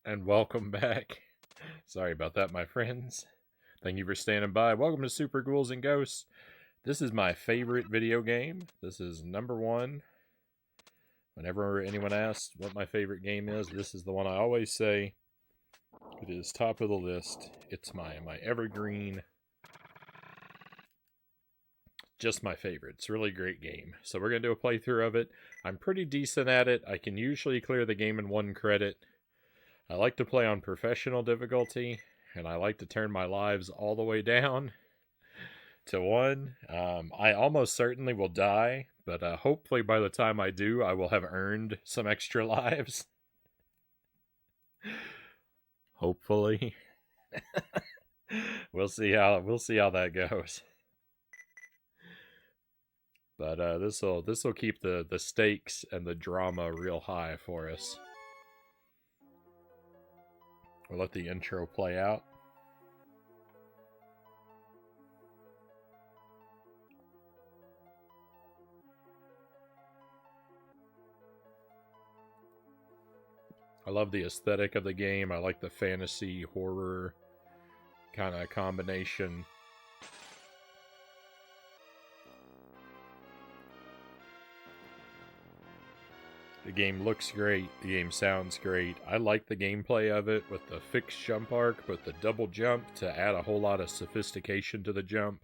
And welcome back. Sorry about that, my friends. Thank you for standing by. Welcome to Super Ghouls and Ghosts. This is my favorite video game. This is number one. Whenever anyone asks what my favorite game is, this is the one I always say. It is top of the list. It's my evergreen. Just my favorite. It's a really great game. So we're going to do a playthrough of it. I'm pretty decent at it. I can usually clear the game in one credit. I like to play on professional difficulty, and I like to turn my lives all the way down to 1. I almost certainly will die, but hopefully by the time I do, I will have earned some extra lives. Hopefully. We'll see how that goes. But this will keep the stakes and the drama real high for us. We'll let the intro play out. I love the aesthetic of the game. I like the fantasy horror kind of combination. The game looks great. The game sounds great. I like the gameplay of it with the fixed jump arc, but the double jump to add a whole lot of sophistication to the jump.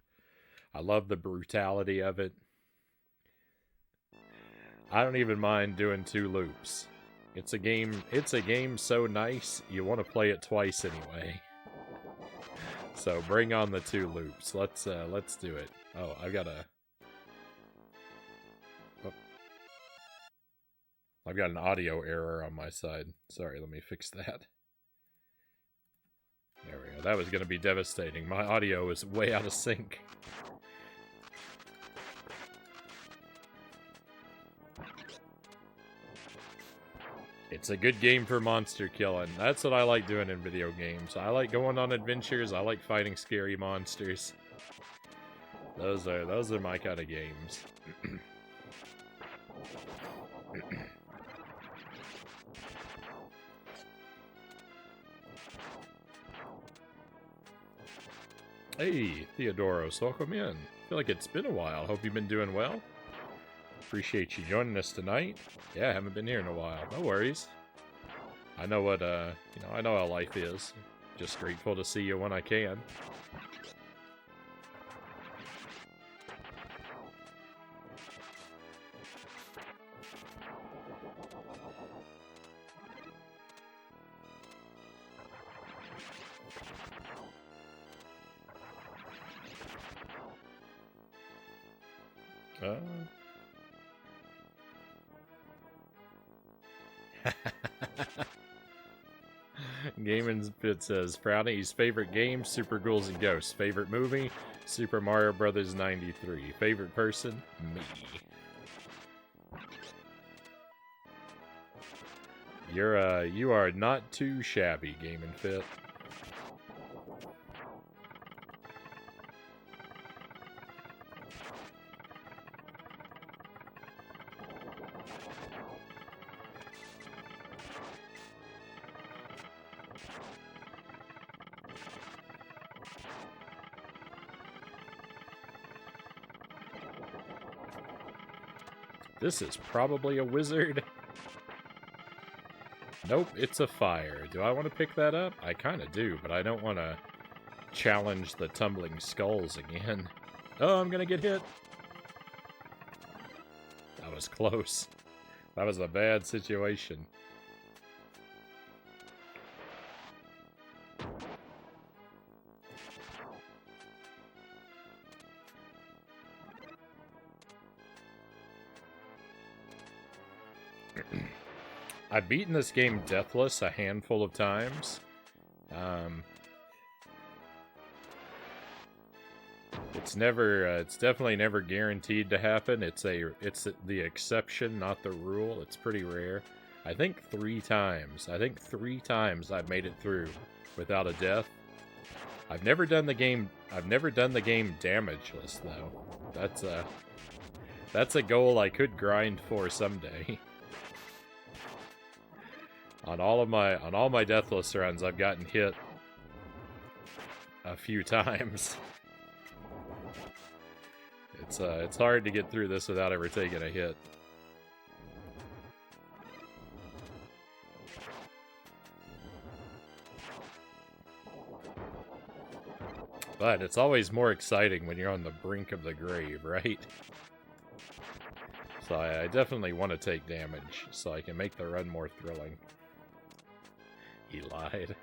I love the brutality of it. I don't even mind doing 2 loops. It's a game so nice, you want to play it twice anyway. So bring on the 2 loops. Let's do it. Oh, I've got an audio error on my side. Sorry, let me fix that. There we go. That was going to be devastating. My audio is way out of sync. It's a good game for monster killing. That's what I like doing in video games. I like going on adventures. I like fighting scary monsters. Those are my kind of games. Hey, Theodoros, welcome in. I feel like it's been a while. Hope you've been doing well. Appreciate you joining us tonight. Yeah, I haven't been here in a while. No worries. I know what, I know how life is. Just grateful to see you when I can. Gaming Pit says, Frownie's favorite game, Super Ghouls and Ghosts. Favorite movie, Super Mario Brothers 93. Favorite person, me. You are not too shabby, Gaming Fit. This is probably a wizard. Nope, it's a fire. Do I want to pick that up? I kind of do, but I don't want to challenge the tumbling skulls again. Oh, I'm going to get hit. That was close. That was a bad situation. I've beaten this game deathless a handful of times. It's definitely never guaranteed to happen. It's the exception, not the rule. It's pretty rare. I think 3 times. I've made it through without a death. I've never done the game damageless though. That's a goal I could grind for someday. On all my deathless runs, I've gotten hit a few times. It's hard to get through this without ever taking a hit. But it's always more exciting when you're on the brink of the grave, right? So I definitely want to take damage so I can make the run more thrilling. He lied.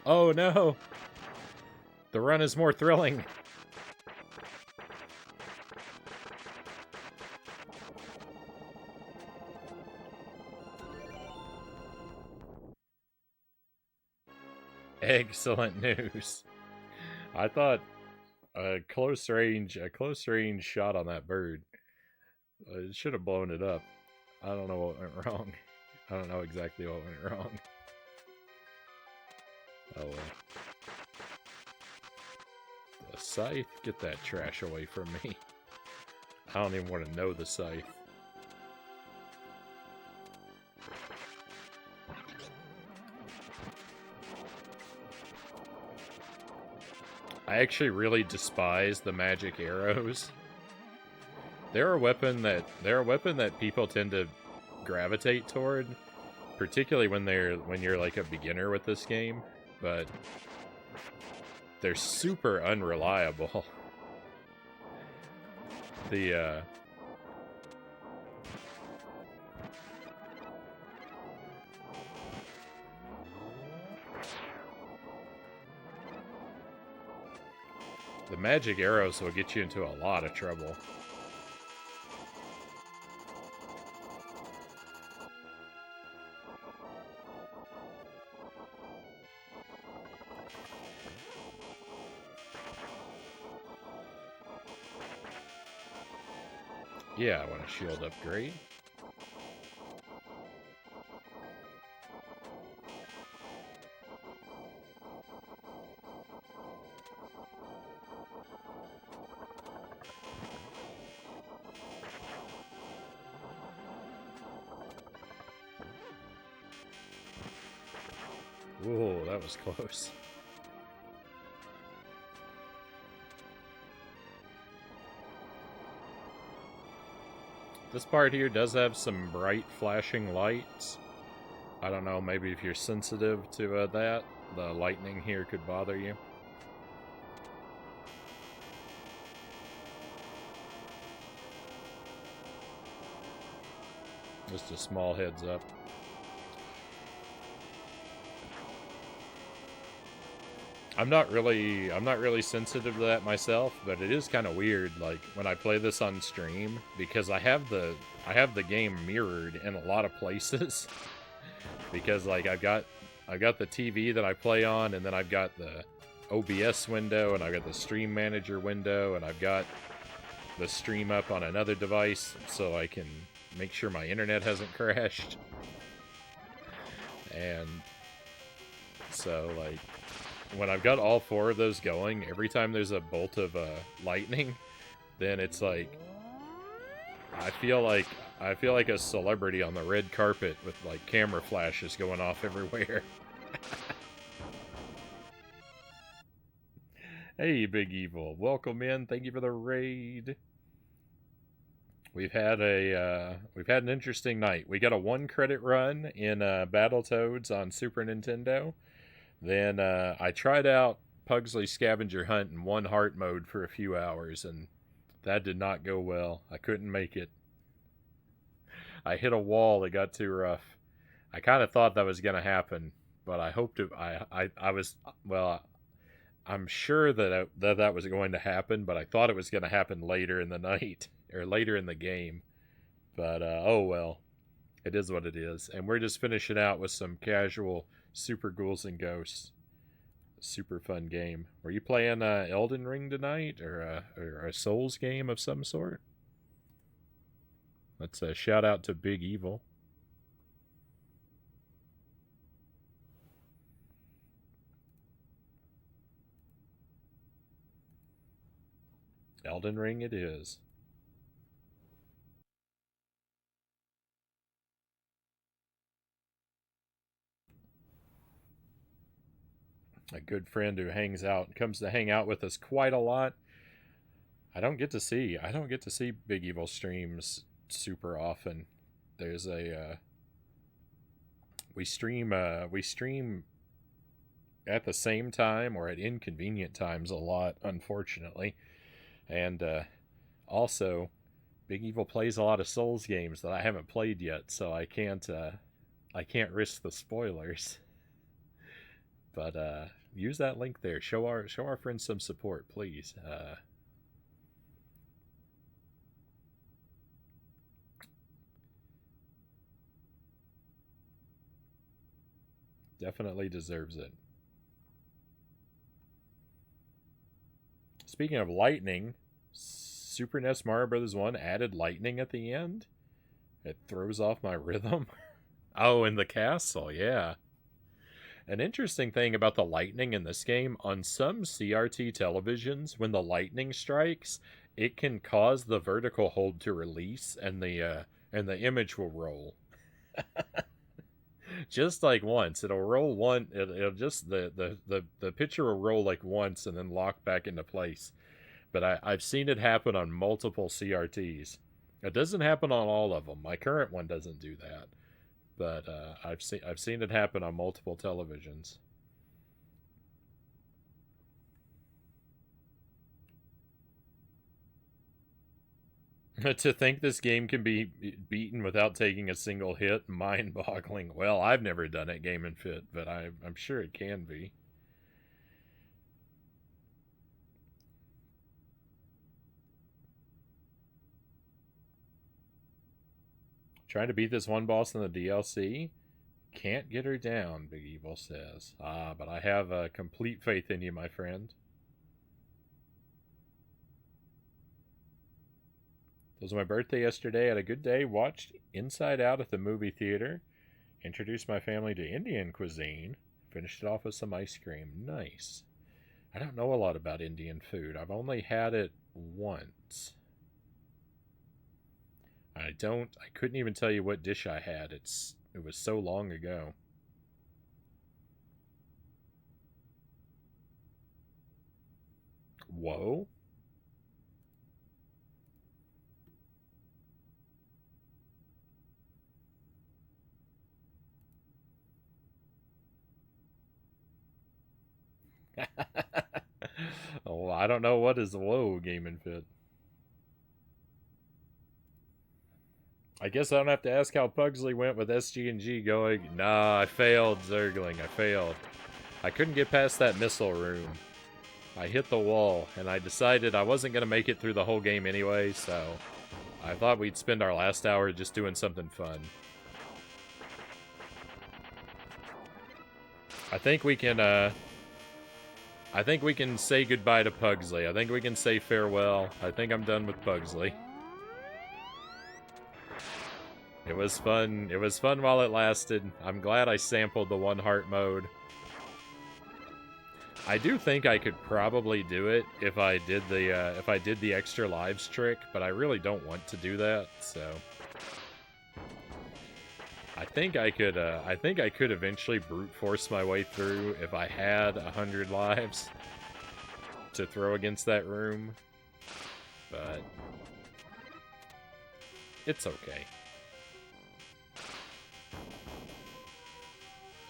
Oh no! The run is more thrilling. Excellent news. I thought a close range shot on that bird. It should have blown it up. I don't know what went wrong. I don't know exactly what went wrong. Oh well. The scythe? Get that trash away from me. I don't even want to know the scythe. I actually really despise the magic arrows. They're a weapon that people tend to gravitate toward, particularly when you're like a beginner with this game, but they're super unreliable. The magic arrows will get you into a lot of trouble. Yeah, I want a shield upgrade. Whoa, that was close. This part here does have some bright flashing lights. I don't know, maybe if you're sensitive to that, the lightning here could bother you. Just a small heads up. I'm not really sensitive to that myself, but it is kind of weird, like when I play this on stream, because I have the game mirrored in a lot of places. Because like I've got the TV that I play on, and then I've got the OBS window, and I've got the stream manager window, and I've got the stream up on another device so I can make sure my internet hasn't crashed. And so like when I've got all four of those going, every time there's a bolt of lightning, then it's like I feel like a celebrity on the red carpet with like camera flashes going off everywhere. Hey, Big Evil, welcome in. Thank you for the raid. We've had an interesting night. We got a 1 credit run in Battletoads on Super Nintendo. Then I tried out Pugsley's Scavenger Hunt in 1 heart mode for a few hours, and that did not go well. I couldn't make it. I hit a wall that got too rough. I kind of thought that was going to happen, but I hoped it. I was, well, I'm sure that that was going to happen, but I thought it was going to happen later in the night or later in the game. But oh well, it is what it is, and we're just finishing out with some casual Super Ghouls and Ghosts. Super fun game. Were you playing Elden Ring tonight, or a Souls game of some sort? Let's shout out to Big Evil. Elden Ring it is. A good friend who comes to hang out with us quite a lot. I don't get to see Big Evil streams super often. There's a we stream at the same time or at inconvenient times a lot, unfortunately. And also Big Evil plays a lot of Souls games that I haven't played yet, so I can't risk the spoilers. But use that link there. Show our friends some support, please. Definitely deserves it. Speaking of lightning, Super NES Mario Bros. 1 added lightning at the end. It throws off my rhythm. Oh, in the castle, yeah. An interesting thing about the lightning in this game, on some CRT televisions, when the lightning strikes, it can cause the vertical hold to release and the image will roll. Just like once. It'll roll one. It'll just the picture will roll like once and then lock back into place. But I've seen it happen on multiple CRTs. It doesn't happen on all of them. My current one doesn't do that, but I've seen it happen on multiple televisions. To think this game can be beaten without taking a single hit, mind-boggling. Well, I've never done it Game and Fit, but I'm sure it can be. Trying to beat this one boss in the DLC? Can't get her down, Big Evil says. Ah, but I have complete faith in you, my friend. It was my birthday yesterday. I had a good day. Watched Inside Out at the movie theater. Introduced my family to Indian cuisine. Finished it off with some ice cream. Nice. I don't know a lot about Indian food. I've only had it once. I couldn't even tell you what dish I had. It was so long ago. Whoa. Oh, I don't know what is whoa Game and Fit. I guess I don't have to ask how Pugsley went with SG&G going. Nah, I failed, Zergling. I failed. I couldn't get past that missile room. I hit the wall, and I decided I wasn't going to make it through the whole game anyway, so I thought we'd spend our last hour just doing something fun. I think we can say goodbye to Pugsley. I think we can say farewell. I think I'm done with Pugsley. It was fun. It was fun while it lasted. I'm glad I sampled the one heart mode. I do think I could probably do it if I did the extra lives trick, but I really don't want to do that, so I think I could eventually brute force my way through if I had 100 lives to throw against that room, but it's okay.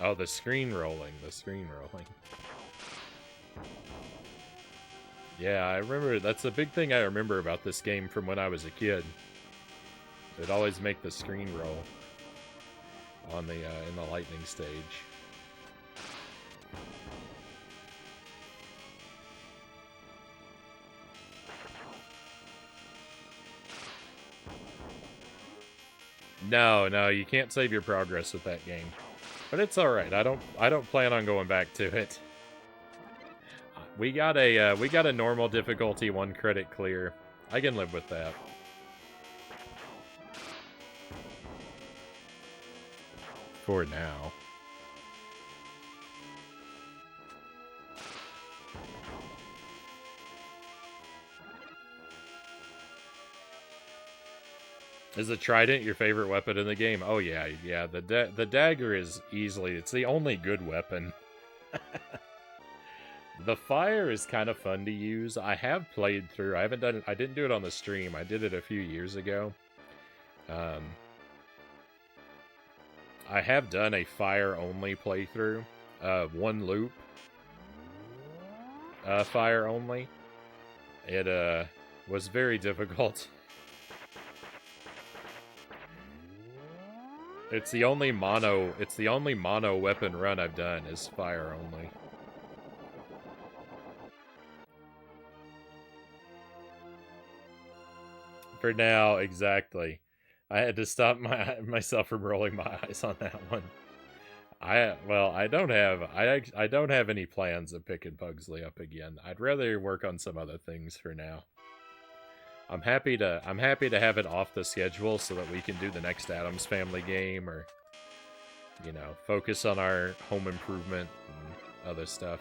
Oh, the screen rolling. Yeah, I remember. That's a big thing I remember about this game from when I was a kid. It'd always make the screen roll on the in the lightning stage. No, you can't save your progress with that game. But it's all right. I don't plan on going back to it. We got a normal difficulty 1 credit clear. I can live with that. For now. Is the trident your favorite weapon in the game? Oh yeah, yeah. The dagger is easily, it's the only good weapon. The fire is kind of fun to use. I have played through. I haven't done it. I didn't do it on the stream. I did it a few years ago. I have done a fire only playthrough. One loop. Fire only. It was very difficult. It's the only mono weapon run I've done is fire only. For now, exactly. I had to stop myself from rolling my eyes on that one. I don't have any plans of picking Pugsley up again. I'd rather work on some other things for now. I'm happy to have it off the schedule so that we can do the next Addams Family game, or you know, focus on our home improvement and other stuff.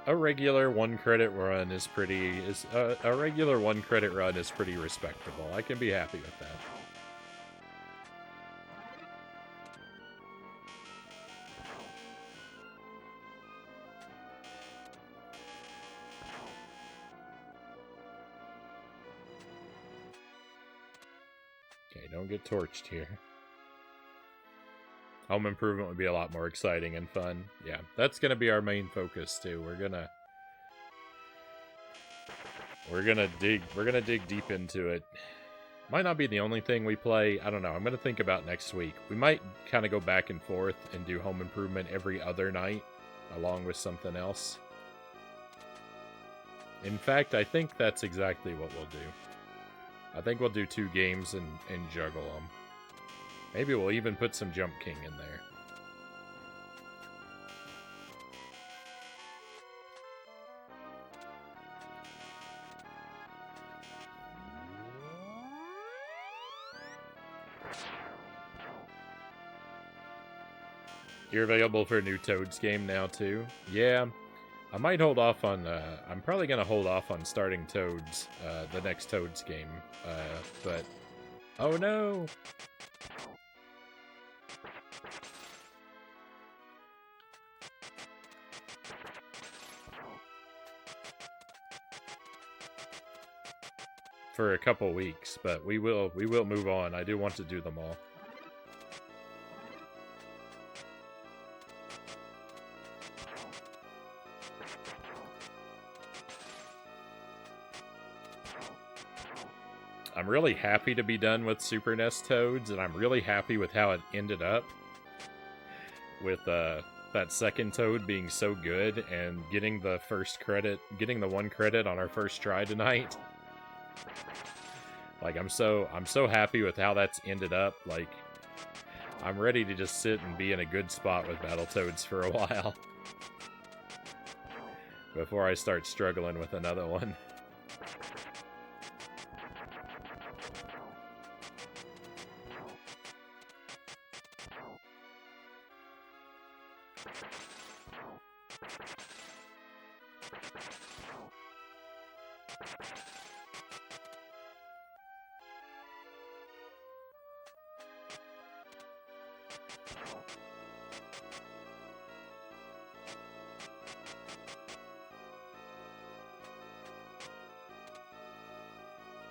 A regular 1 credit run is pretty respectable. I can be happy with that. Okay, don't get torched here. Home improvement would be a lot more exciting and fun. Yeah, that's gonna be our main focus too. We're gonna dig deep into it. Might not be the only thing we play. I don't know. I'm gonna think about next week. We might kind of go back and forth and do home improvement every other night, along with something else. In fact, I think that's exactly what we'll do. I think we'll do 2 games and juggle them. Maybe we'll even put some Jump King in there. You're available for a new Toads game now, too? Yeah. I might hold off on, I'm probably gonna hold off on starting Toads, the next Toads game, but... Oh no! For a couple weeks, but we will move on. I do want to do them all. I'm really happy to be done with Super NES Toads, and I'm really happy with how it ended up. With that second Toad being so good and getting the 1 credit on our first try tonight. Like, I'm so happy with how that's ended up. Like, I'm ready to just sit and be in a good spot with Battletoads for a while. Before I start struggling with another one.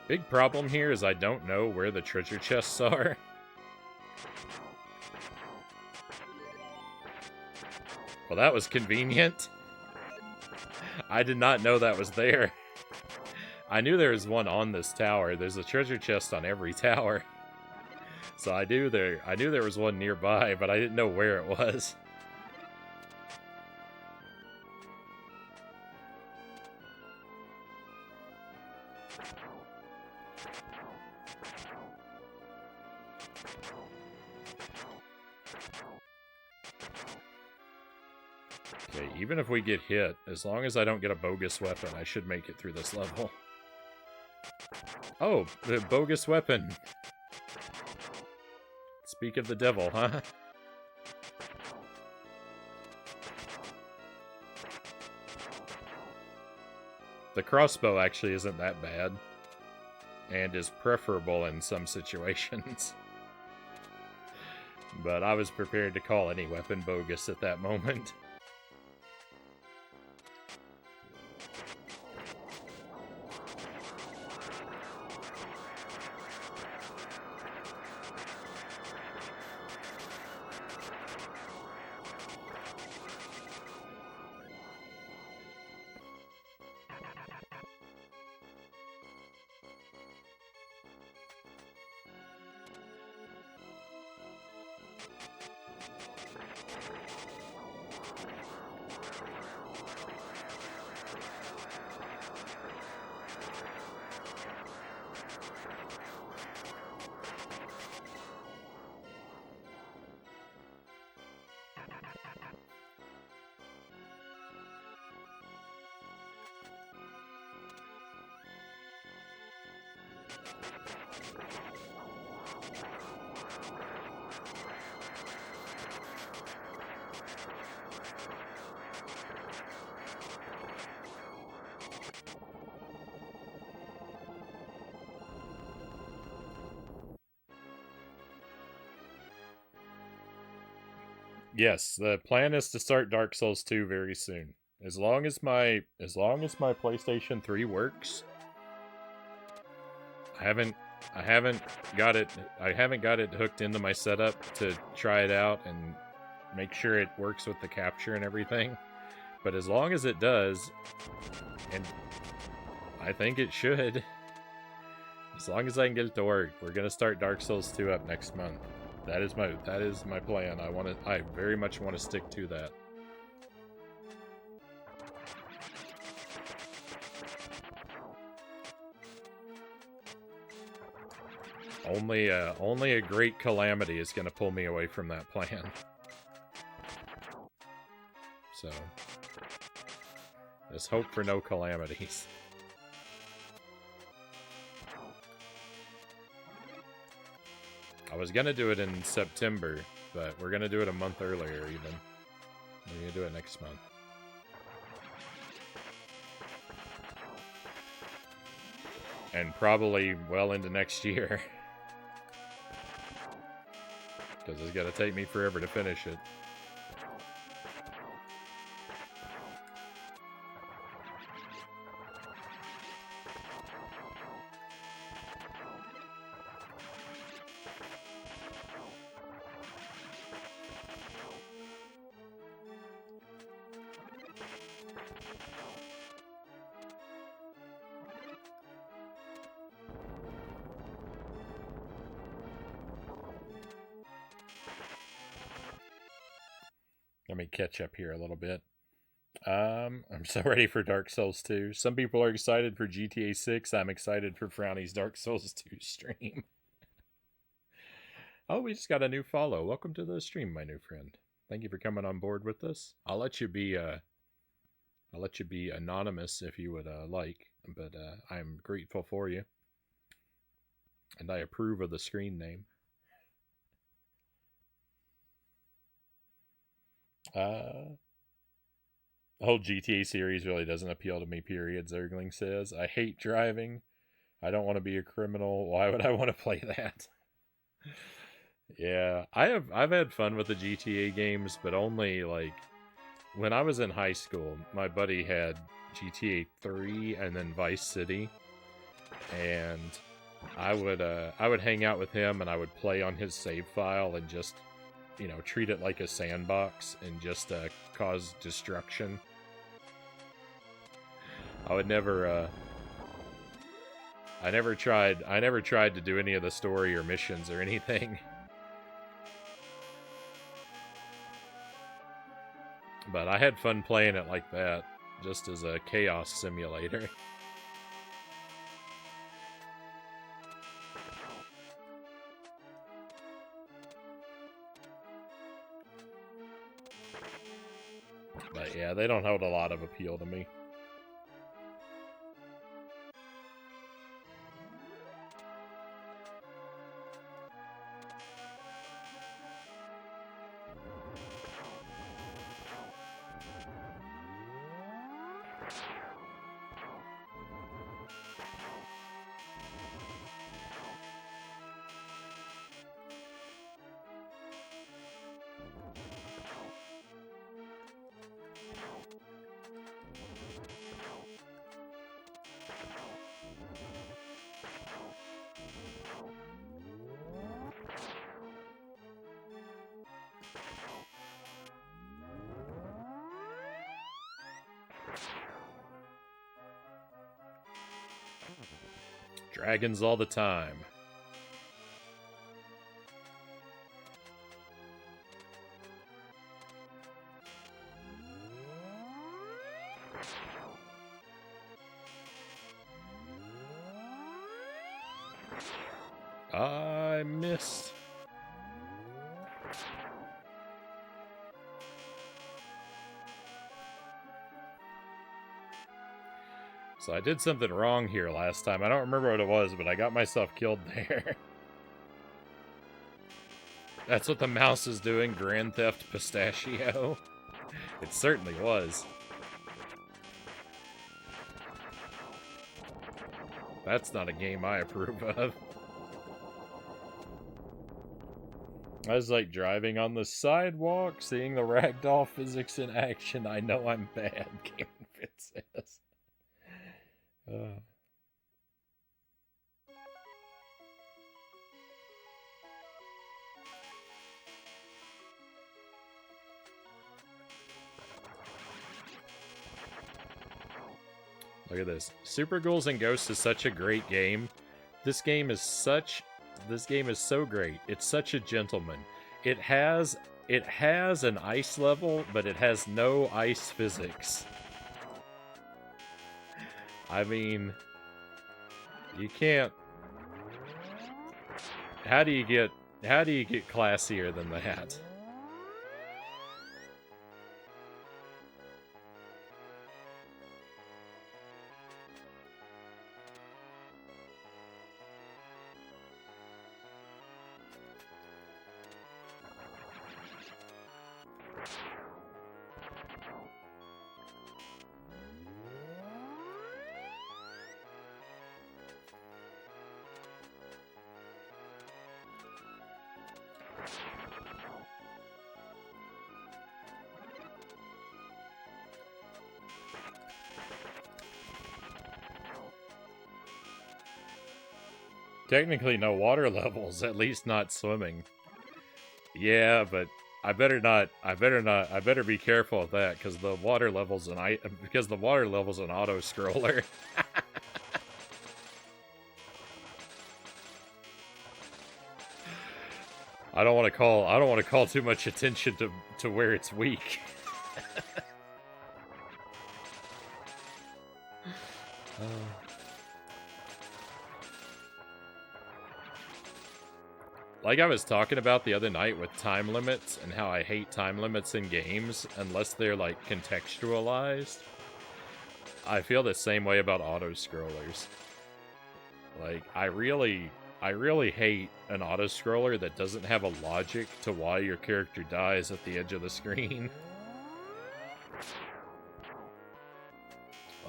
Big problem here is I don't know where the treasure chests are. Well, that was convenient. I did not know that was there. I knew there was one on this tower. There's a treasure chest on every tower. So I knew there was one nearby, but I didn't know where it was. Okay, even if we get hit, as long as I don't get a bogus weapon, I should make it through this level. Oh, the bogus weapon! Speak of the devil, huh? The crossbow actually isn't that bad, and is preferable in some situations. But I was prepared to call any weapon bogus at that moment. Yes, the plan is to start Dark Souls 2 very soon. As long as my PlayStation 3 works, I haven't got it hooked into my setup to try it out and make sure it works with the capture and everything. But as long as it does, and I think it should, as long as I can get it to work, we're gonna start Dark Souls 2 up next month. That is my plan. I very much want to stick to that. Only a great calamity is going to pull me away from that plan. So, let's hope for no calamities. I was going to do it in September, but we're going to do it a month earlier even. We're going to do it next month. And probably well into next year. Because it's going to take me forever to finish it. Let me catch up here a little bit. I'm so ready for Dark Souls 2. Some people are excited for GTA 6. I'm excited for Frownie's Dark Souls 2 stream. Oh, we just got a new follow. Welcome to the stream, my new friend. Thank you for coming on board with us. I'll let you be anonymous if you would like, but I'm grateful for you. And I approve of the screen name. The whole GTA series really doesn't appeal to me, period, Zergling says. I hate driving. I don't want to be a criminal. Why would I want to play that? Yeah, I've had fun with the GTA games, but only like when I was in high school, my buddy had GTA 3 and then Vice City, and I would hang out with him and I would play on his save file and just, you know, treat it like a sandbox and just cause destruction. I would never I never tried to do any of the story or missions or anything. But I had fun playing it like that, just as a chaos simulator. Yeah, they don't hold a lot of appeal to me. Dragons all the time. I missed. So I did something wrong here last time. I don't remember what it was, but I got myself killed there. That's what the mouse is doing, Grand Theft Pistachio. It certainly was. That's not a game I approve of. I was like driving on the sidewalk, seeing the ragdoll physics in action. I know I'm bad, Game Fit says. Look at this. Super Ghouls and Ghosts is such a great game. This game is so great. It's such a gentleman. It has an ice level, but it has no ice physics. I mean, you can't. How do you get classier than that? Technically no water levels, at least not swimming. Yeah, but I better be careful with that because the water level's an auto scroller. I don't want to call too much attention to where it's weak. Like I was talking about the other night with time limits and how I hate time limits in games unless they're like contextualized. I feel the same way about auto-scrollers. Like, I really hate an auto-scroller that doesn't have a logic to why your character dies at the edge of the screen.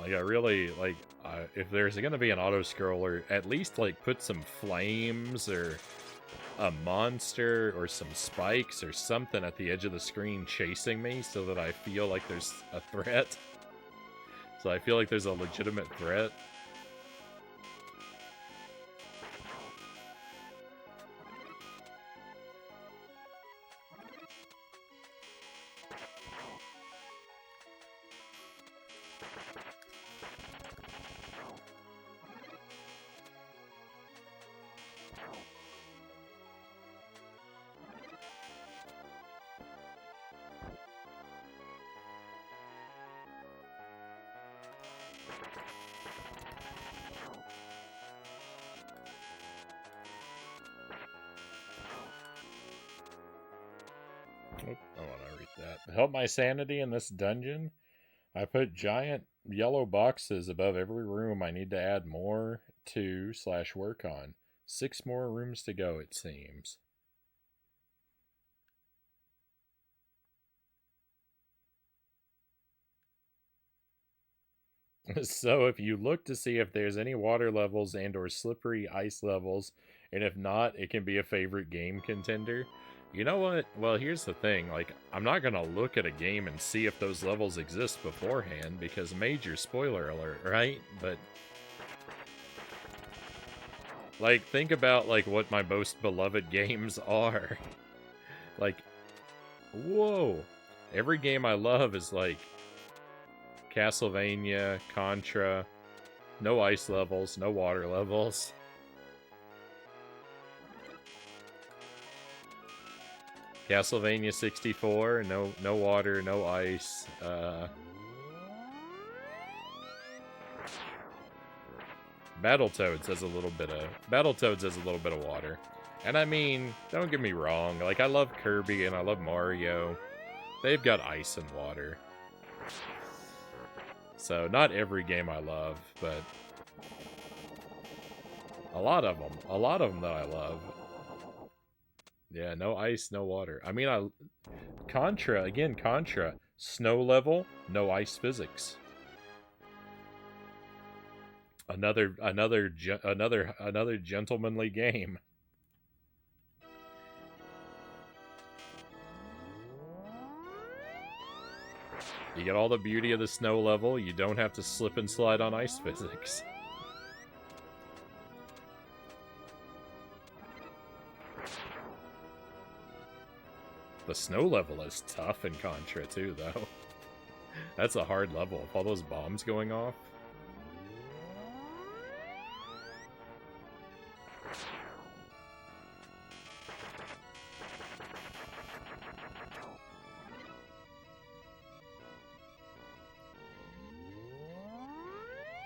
Like, I really, like, if there's gonna be an auto-scroller, at least, like, put some flames or a monster or some spikes or something at the edge of the screen chasing me so that I feel like there's a threat. So I feel like there's a legitimate threat. To help my sanity in this dungeon, I put giant yellow boxes above every room I need to add more to / work on. 6 more rooms to go, it seems. So if you look to see if there's any water levels and or slippery ice levels, and if not, it can be a favorite game contender. You know what? Well, here's the thing. Like, I'm not going to look at a game and see if those levels exist beforehand, because major spoiler alert, right? But, like, think about, like, what my most beloved games are. Like, whoa. Every game I love is, like, Castlevania, Contra, no ice levels, no water levels. Castlevania 64, no water, no ice. Battletoads has a little bit of water. And I mean, don't get me wrong, like I love Kirby and I love Mario. They've got ice and water. So not every game I love, but a lot of them that I love. Yeah, no ice, no water. I mean, Contra, snow level, no ice physics. Another gentlemanly game. You get all the beauty of the snow level, you don't have to slip and slide on ice physics. The snow level is tough in Contra too, though. That's a hard level with all those bombs going off.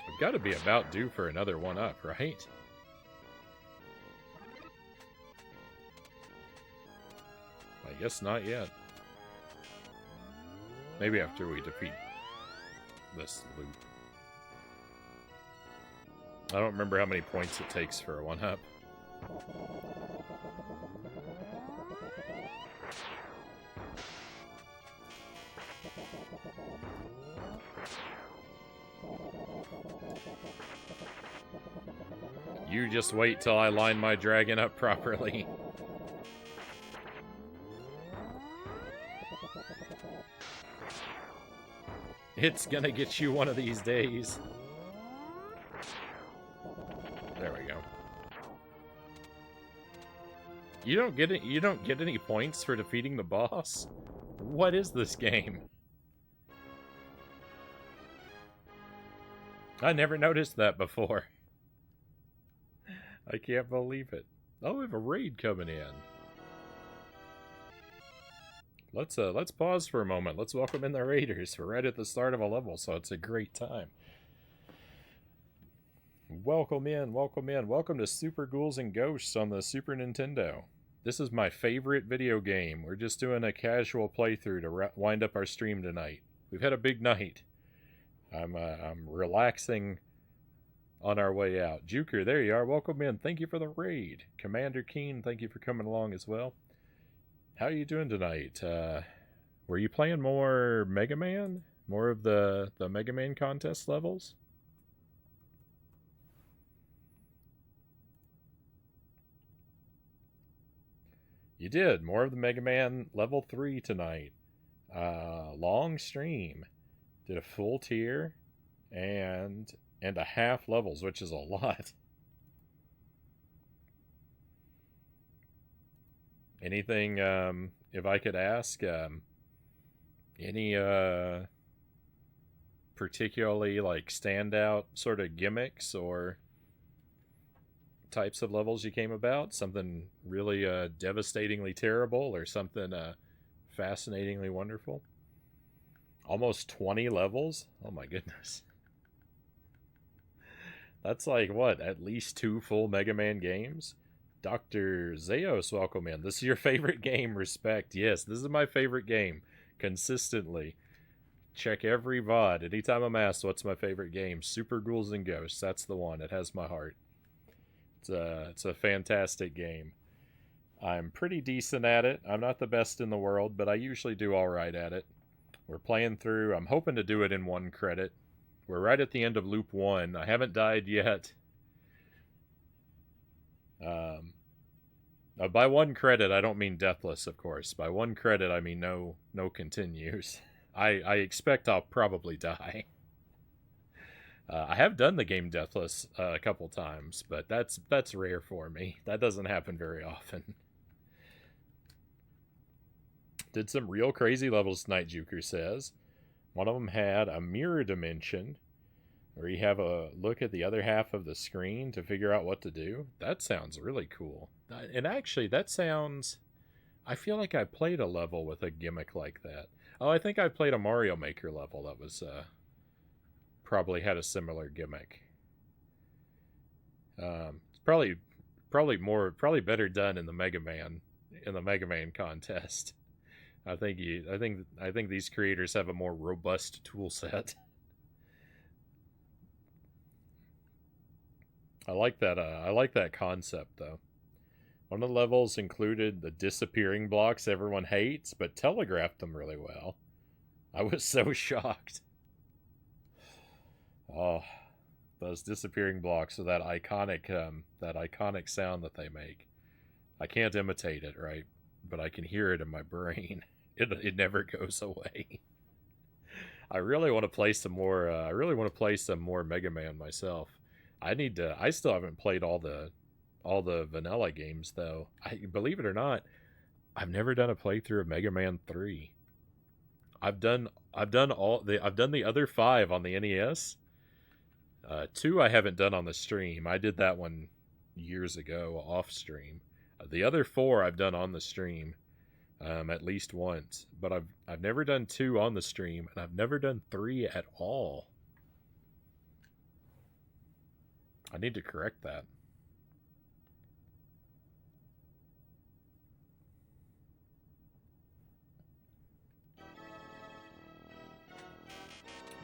We've got to be about due for another 1-up, right? I guess not yet. Maybe after we defeat this loop. I don't remember how many points it takes for a 1-up. You just wait till I line my dragon up properly. It's gonna get you one of these days. There we go. You don't get it. You don't get any points for defeating the boss. What is this game? I never noticed that before. I can't believe it. Oh, we have a raid coming in. Let's pause for a moment. Let's welcome in the raiders. We're right at the start of a level, so it's a great time. Welcome in, welcome in. Welcome to Super Ghouls and Ghosts on the Super Nintendo. This is my favorite video game. We're just doing a casual playthrough to wind up our stream tonight. We've had a big night. I'm relaxing on our way out. Juker, there you are. Welcome in. Thank you for the raid. Commander Keen, thank you for coming along as well. How are you doing tonight? Were you playing more Mega Man? More of the Mega Man contest levels? You did. More of the Mega Man level 3 tonight. Long stream. Did a full tier and a half levels, which is a lot. Anything, if I could ask, any particularly like standout sort of gimmicks or types of levels you came about? Something really devastatingly terrible or something fascinatingly wonderful? Almost 20 levels? Oh my goodness. That's like, what, at least 2 full Mega Man games? Dr. Zeos, welcome in. This is your favorite game, respect. Yes, this is my favorite game. consistently. Check every VOD. Anytime I'm asked what's my favorite game, Super Ghouls and Ghosts. That's the one. It has my heart. It's a fantastic game. I'm pretty decent at it. I'm not the best in the world, but I usually do alright at it. We're playing through. I'm hoping to do it in 1 credit. We're right at the end of Loop 1. I haven't died yet. By 1 credit, I don't mean deathless, of course. By 1 credit, I mean no continues. I expect I'll probably die. I have done the game deathless a couple times, but that's rare for me. That doesn't happen very often. Did some real crazy levels tonight, Juker says. One of them had a mirror dimension, where you have a look at the other half of the screen to figure out what to do. That sounds really cool. And actually, that sounds... I feel like I played a level with a gimmick like that. Oh, I think I played a Mario Maker level that was... probably had a similar gimmick. It's probably better done in the Mega Man contest. I think these creators have a more robust tool set. I like that concept though. One of the levels included the disappearing blocks everyone hates, but telegraphed them really well. I was so shocked. Oh, those disappearing blocks with that iconic sound that they make. I can't imitate it, right? But I can hear it in my brain. It never goes away. I really want to play some more. I really want to play some more Mega Man myself. I still haven't played all the vanilla games though. Believe it or not, I've never done a playthrough of Mega Man 3. I've done the other 5 on the NES. 2 I haven't done on the stream. I did that one years ago off stream. The other 4 I've done on the stream, at least once. But I've never done 2 on the stream, and I've never done 3 at all. I need to correct that.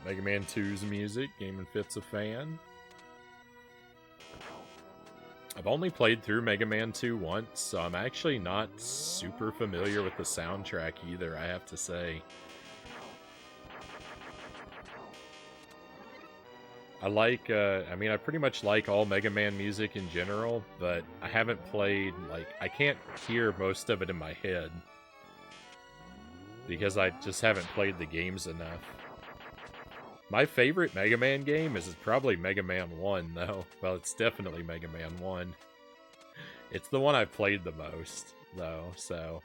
Mega Man 2's music, Game & Fit's a fan. I've only played through Mega Man 2 once, so I'm actually not super familiar with the soundtrack either, I have to say. I pretty much like all Mega Man music in general, but I haven't played, I can't hear most of it in my head. Because I just haven't played the games enough. My favorite Mega Man game is probably Mega Man 1, though. Well, it's definitely Mega Man 1. It's the one I've played the most, though, so...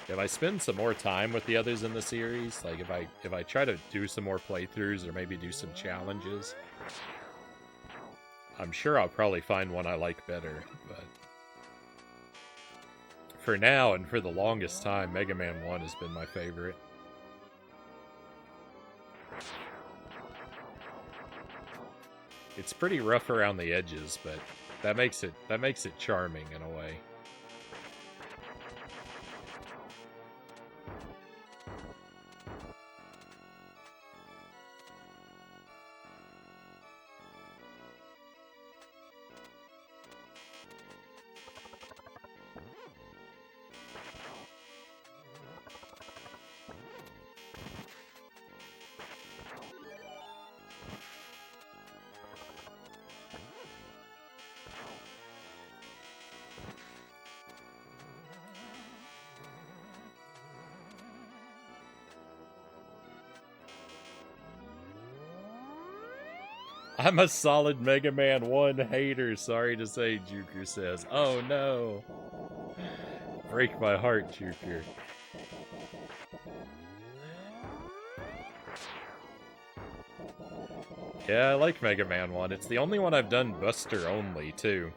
If I spend some more time with the others in the series, if I try to do some more playthroughs or maybe do some challenges, I'm sure I'll probably find one I like better, but... For now, and for the longest time, Mega Man 1 has been my favorite. It's pretty rough around the edges, but that makes it charming in a way. I'm a solid Mega Man 1 hater, sorry to say, Juker says. Oh no! Break my heart, Juker. Yeah, I like Mega Man 1. It's the only one I've done Buster only, too.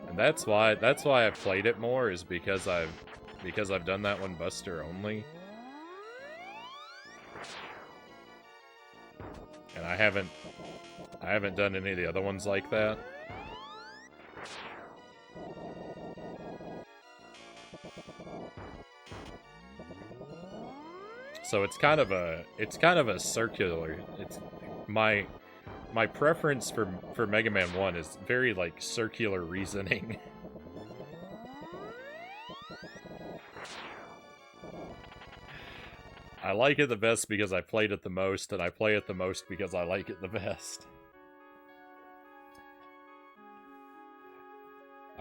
And that's why I've played it more, is because I've done that one Buster only. And I haven't done any of the other ones like that. So it's kind of a circular. It's my preference for Mega Man 1 is very like circular reasoning. I like it the best because I played it the most, and I play it the most because I like it the best.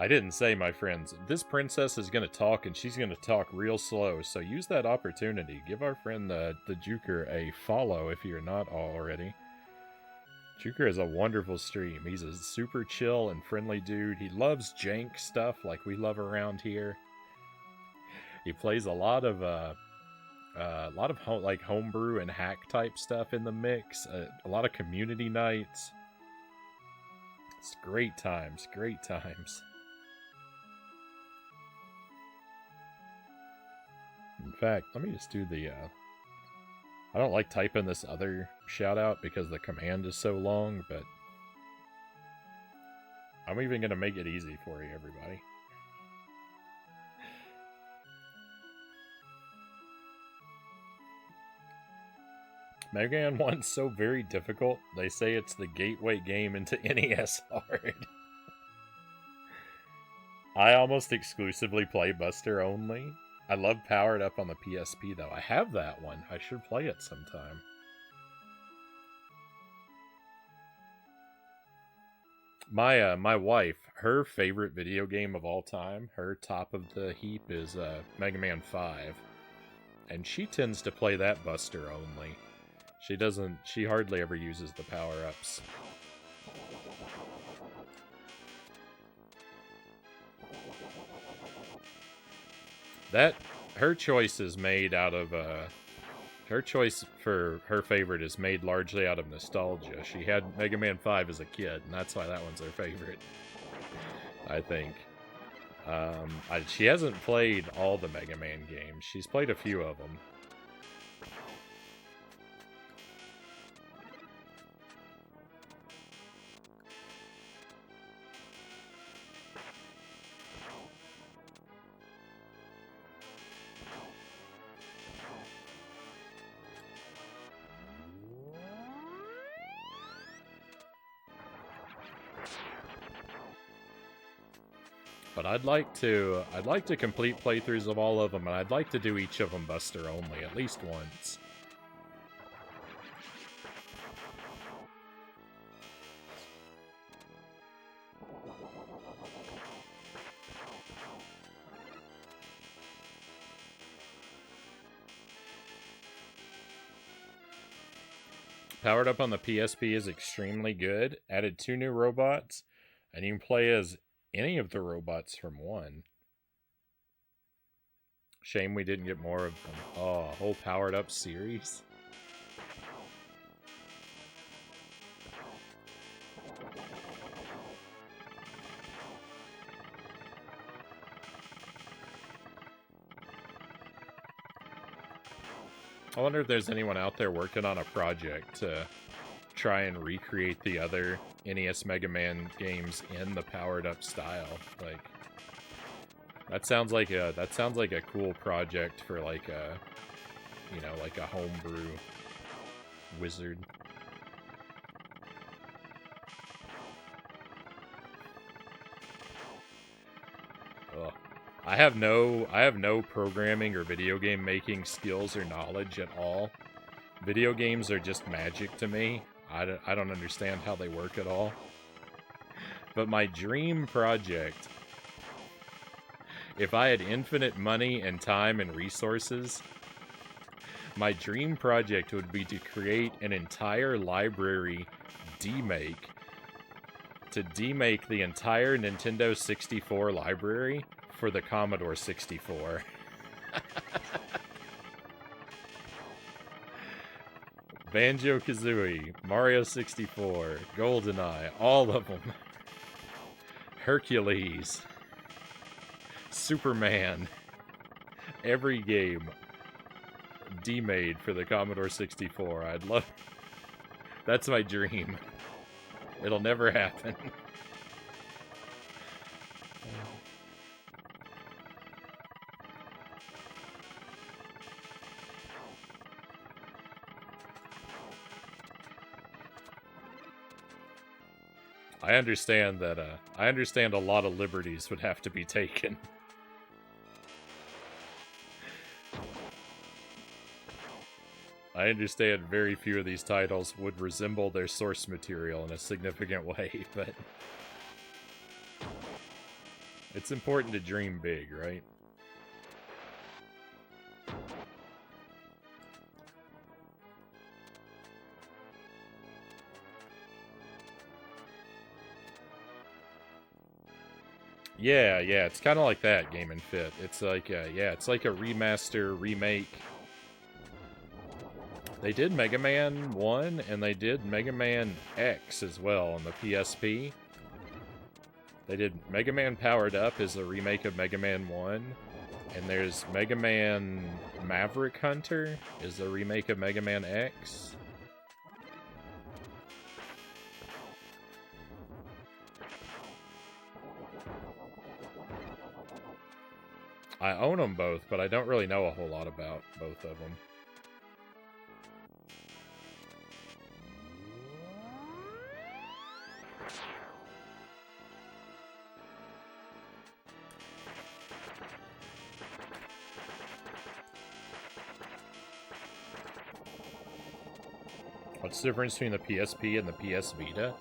I didn't say, my friends, this princess is going to talk, and she's going to talk real slow, so use that opportunity. Give our friend the Juker a follow if you're not already. Juker is a wonderful stream. He's a super chill and friendly dude. He loves jank stuff like we love around here. He plays a lot of like homebrew and hack type stuff in the mix. A lot of community nights. It's great times, great times. In fact, let me just do the, I don't like typing this other shout out because the command is so long, but I'm even going to make it easy for you, everybody. Mega Man 1's so very difficult, they say it's the gateway game into NES hard. I almost exclusively play Buster only. I love Powered Up on the PSP, though. I have that one. I should play it sometime. My wife, her favorite video game of all time, her top of the heap is Mega Man 5. And she tends to play that Buster only. She hardly ever uses the power-ups. Her choice is made out of, her choice for her favorite is made largely out of nostalgia. She had Mega Man 5 as a kid, and that's why that one's her favorite, I think. She hasn't played all the Mega Man games. She's played a few of them. But I'd like to complete playthroughs of all of them, and I'd like to do each of them Buster only, at least once. Powered Up on the PSP is extremely good. Added 2 new robots, and you can play as any of the robots from 1. Shame we didn't get more of them. Oh, a whole Powered Up series? I wonder if there's anyone out there working on a project to try and recreate the other NES Mega Man games in the Powered Up style. Like, that sounds like a cool project for like a, you know, like a homebrew wizard. Ugh. I have no programming or video game making skills or knowledge at all. Video games are just magic to me. I don't understand how they work at all. But my dream project, if I had infinite money and time and resources, my dream project would be to create an entire library demake, to demake the entire Nintendo 64 library for the Commodore 64. Banjo-Kazooie, Mario 64, GoldenEye, all of them. Hercules, Superman, every game demade for the Commodore 64. I'd love... That's my dream. It'll never happen. I understand that, I understand a lot of liberties would have to be taken. I understand very few of these titles would resemble their source material in a significant way, but it's important to dream big, right? Yeah, it's kind of like that, Game and Fit. It's like, it's like a remaster, remake. They did Mega Man 1, and they did Mega Man X as well on the PSP. They did Mega Man Powered Up as a remake of Mega Man 1, and there's Mega Man Maverick Hunter is a remake of Mega Man X. I own them both, but I don't really know a whole lot about both of them. What's the difference between the PSP and the PS Vita?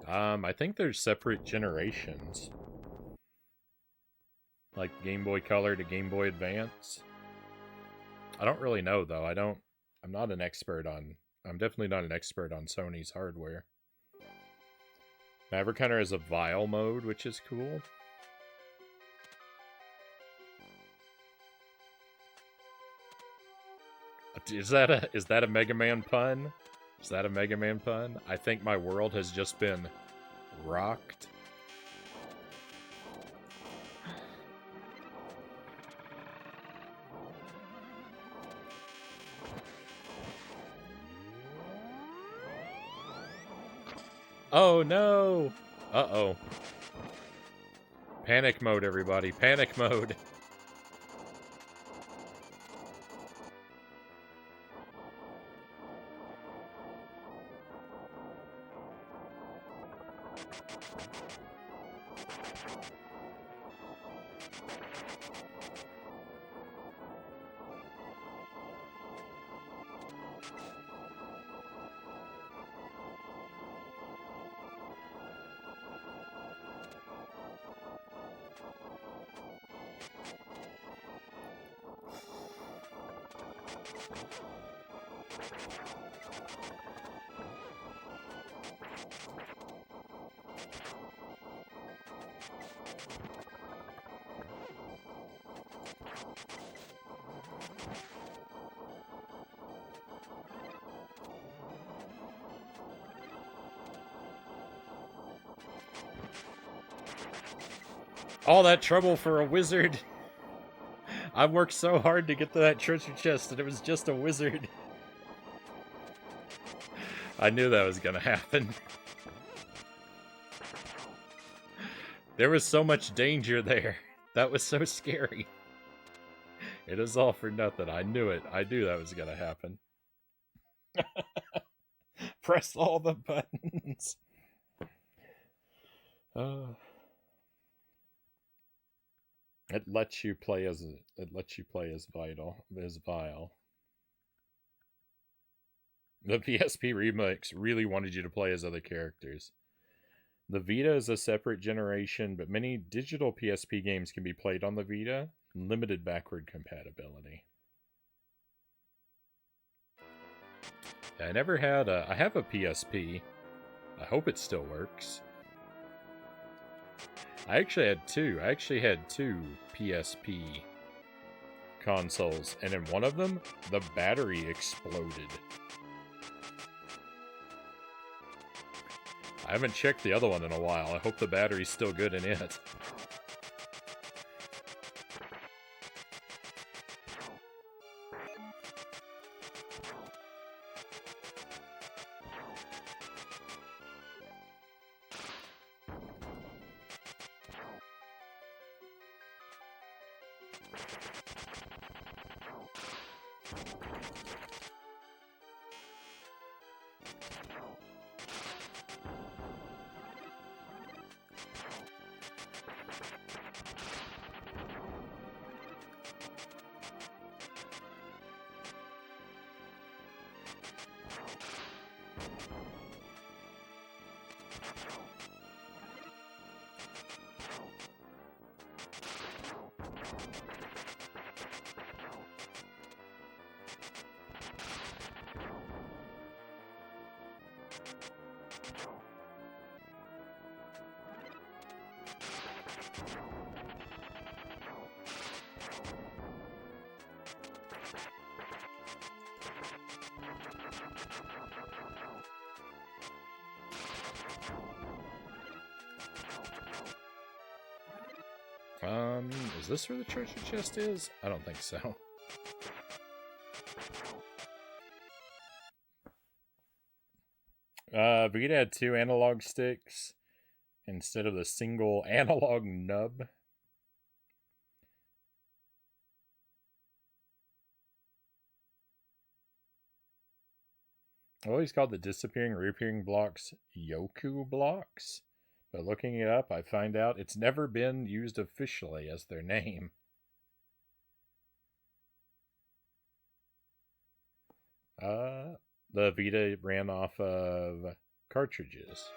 I think they're separate generations. Like Game Boy Color to Game Boy Advance. I don't really know, though. I'm not an expert on... I'm definitely not an expert on Sony's hardware. Maverick Hunter has a Vial mode, which is cool. Is that a Mega Man pun? Is that a Mega Man pun? I think my world has just been rocked. Oh no! Uh-oh. Panic mode, everybody. Panic mode. All that trouble for a wizard. I worked so hard to get to that treasure chest, and it was just a wizard. I knew that was gonna happen. There was so much danger there. That was so scary. It is all for nothing. I knew it. I knew that was gonna happen. Press all the buttons. It lets you play as Vile. The PSP remix really wanted you to play as other characters. The Vita is a separate generation, but many digital PSP games can be played on the Vita. Limited backward compatibility. I never had I have a PSP. I hope it still works. I actually had two. I actually had two PSP consoles, and in one of them, the battery exploded. I haven't checked the other one in a while. I hope the battery's still good in it. Is this where the treasure chest is? I don't think so. Vegeta had 2 analog sticks instead of the single analog nub. I always called the disappearing, reappearing blocks Yoku blocks. But looking it up, I find out it's never been used officially as their name. The Vita ran off of cartridges.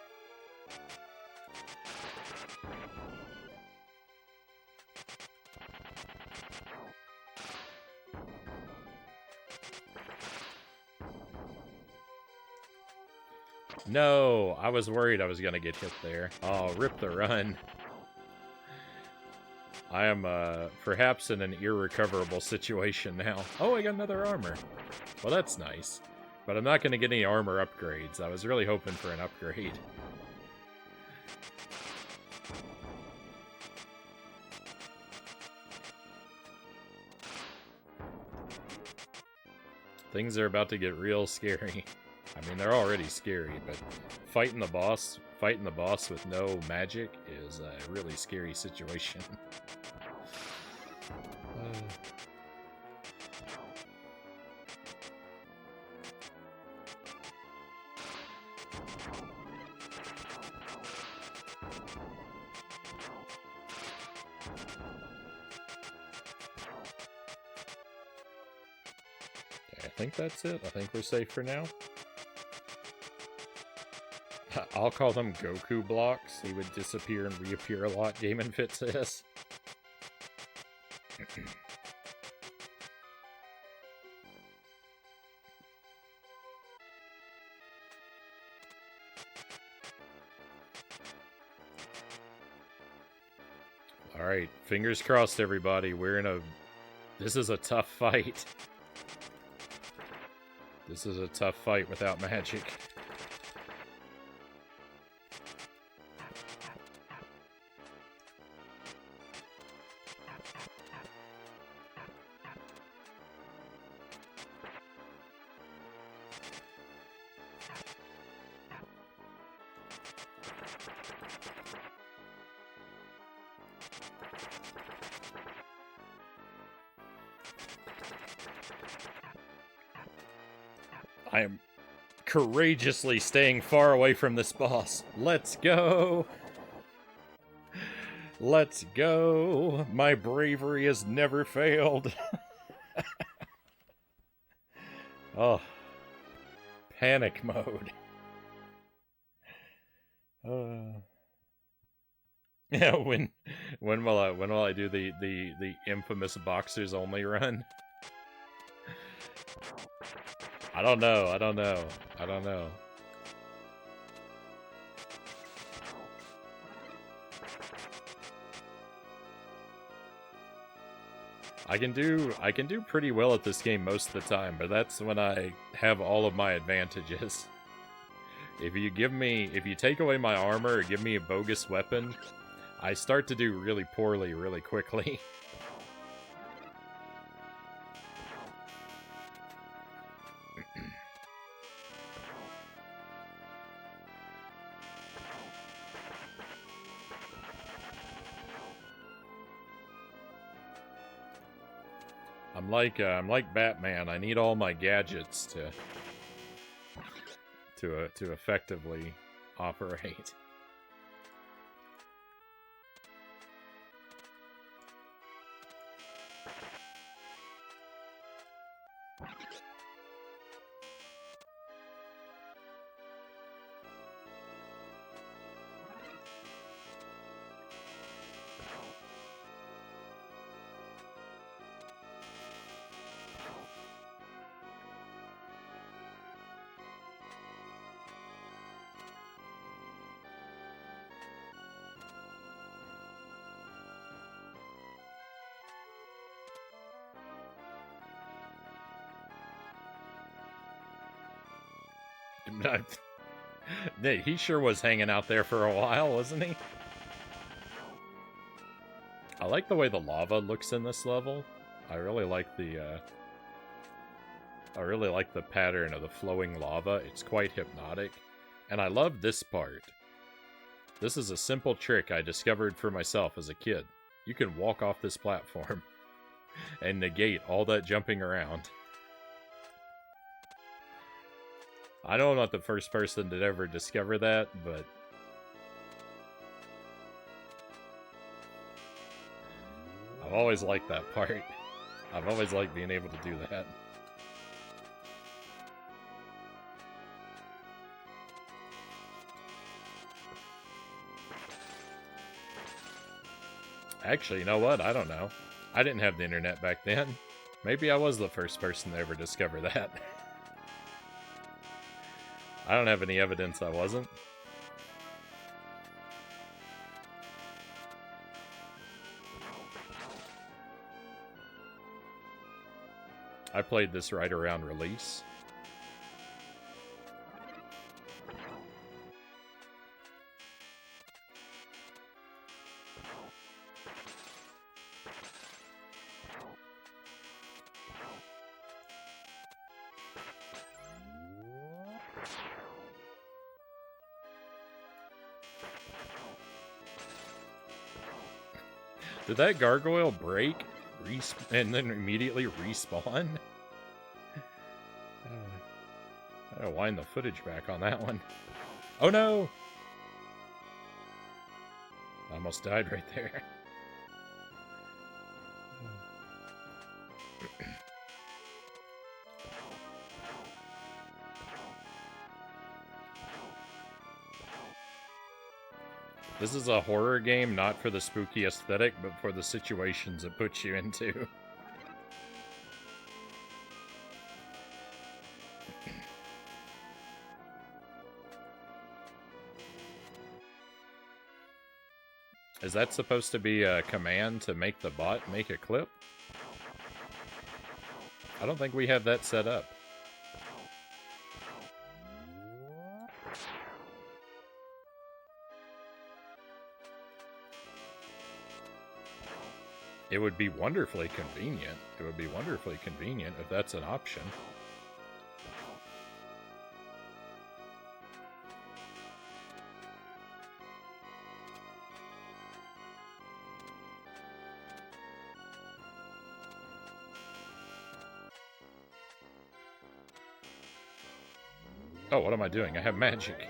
No, I was worried I was going to get hit there. Oh, rip the run. I am perhaps in an irrecoverable situation now. Oh, I got another armor. Well, that's nice. But I'm not going to get any armor upgrades. I was really hoping for an upgrade. Things are about to get real scary. I mean, they're already scary, but fighting the boss with no magic is a really scary situation. Okay, I think that's it. I think we're safe for now. I'll call them Goku blocks. He would disappear and reappear a lot, Game and Fit says. Alright, fingers crossed, everybody. This is a tough fight. This is a tough fight without magic. I am courageously staying far away from this boss. Let's go! Let's go! My bravery has never failed. Oh. Panic mode. Yeah, when will I do the infamous boxers only run? I don't know. I can do pretty well at this game most of the time, but that's when I have all of my advantages. If you take away my armor or give me a bogus weapon, I start to do really poorly really quickly. I'm like Batman. I need all my gadgets to effectively operate. He sure was hanging out there for a while, wasn't he? I like the way the lava looks in this level. I really like the pattern of the flowing lava. It's quite hypnotic. And I love this part. This is a simple trick I discovered for myself as a kid. You can walk off this platform and negate all that jumping around. I know I'm not the first person to ever discover that, but I've always liked that part. I've always liked being able to do that. Actually, you know what? I don't know. I didn't have the internet back then. Maybe I was the first person to ever discover that. I don't have any evidence I wasn't. I played this right around release. Did that gargoyle break and then immediately respawn? I gotta wind the footage back on that one. Oh no! I almost died right there. This is a horror game, not for the spooky aesthetic, but for the situations it puts you into. Is that supposed to be a command to make the bot make a clip? I don't think we have that set up. It would be wonderfully convenient. It would be wonderfully convenient if that's an option. Oh, what am I doing? I have magic.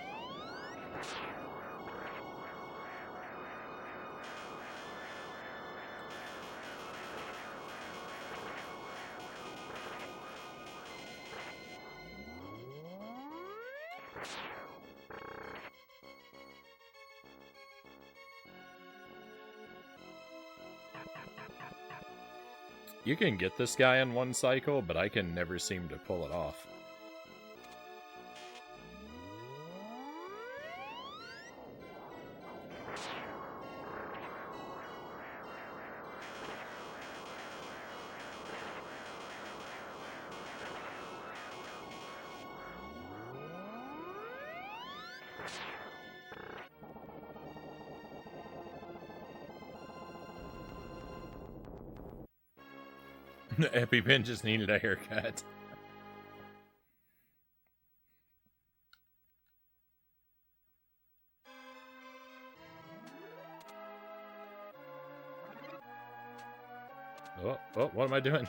You can get this guy in one cycle, but I can never seem to pull it off. EpiPen just needed a haircut. Oh, what am I doing?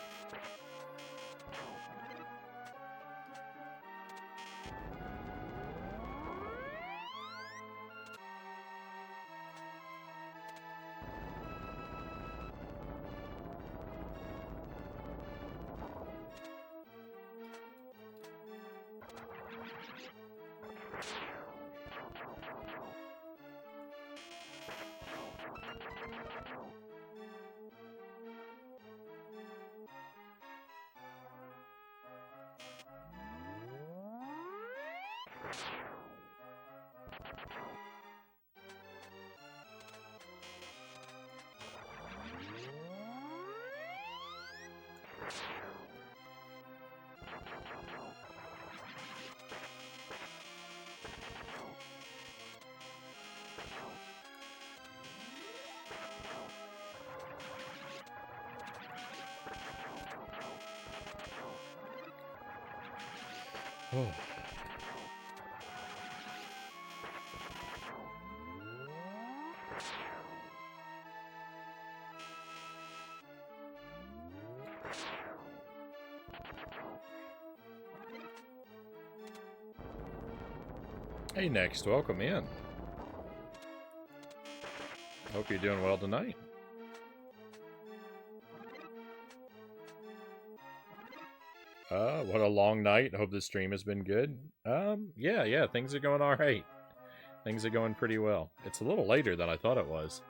Oh. Hey, Next, welcome in. Hope you're doing well tonight. What a long night. Hope the stream has been good. Yeah, things are going all right. Things are going pretty well. It's a little later than I thought it was.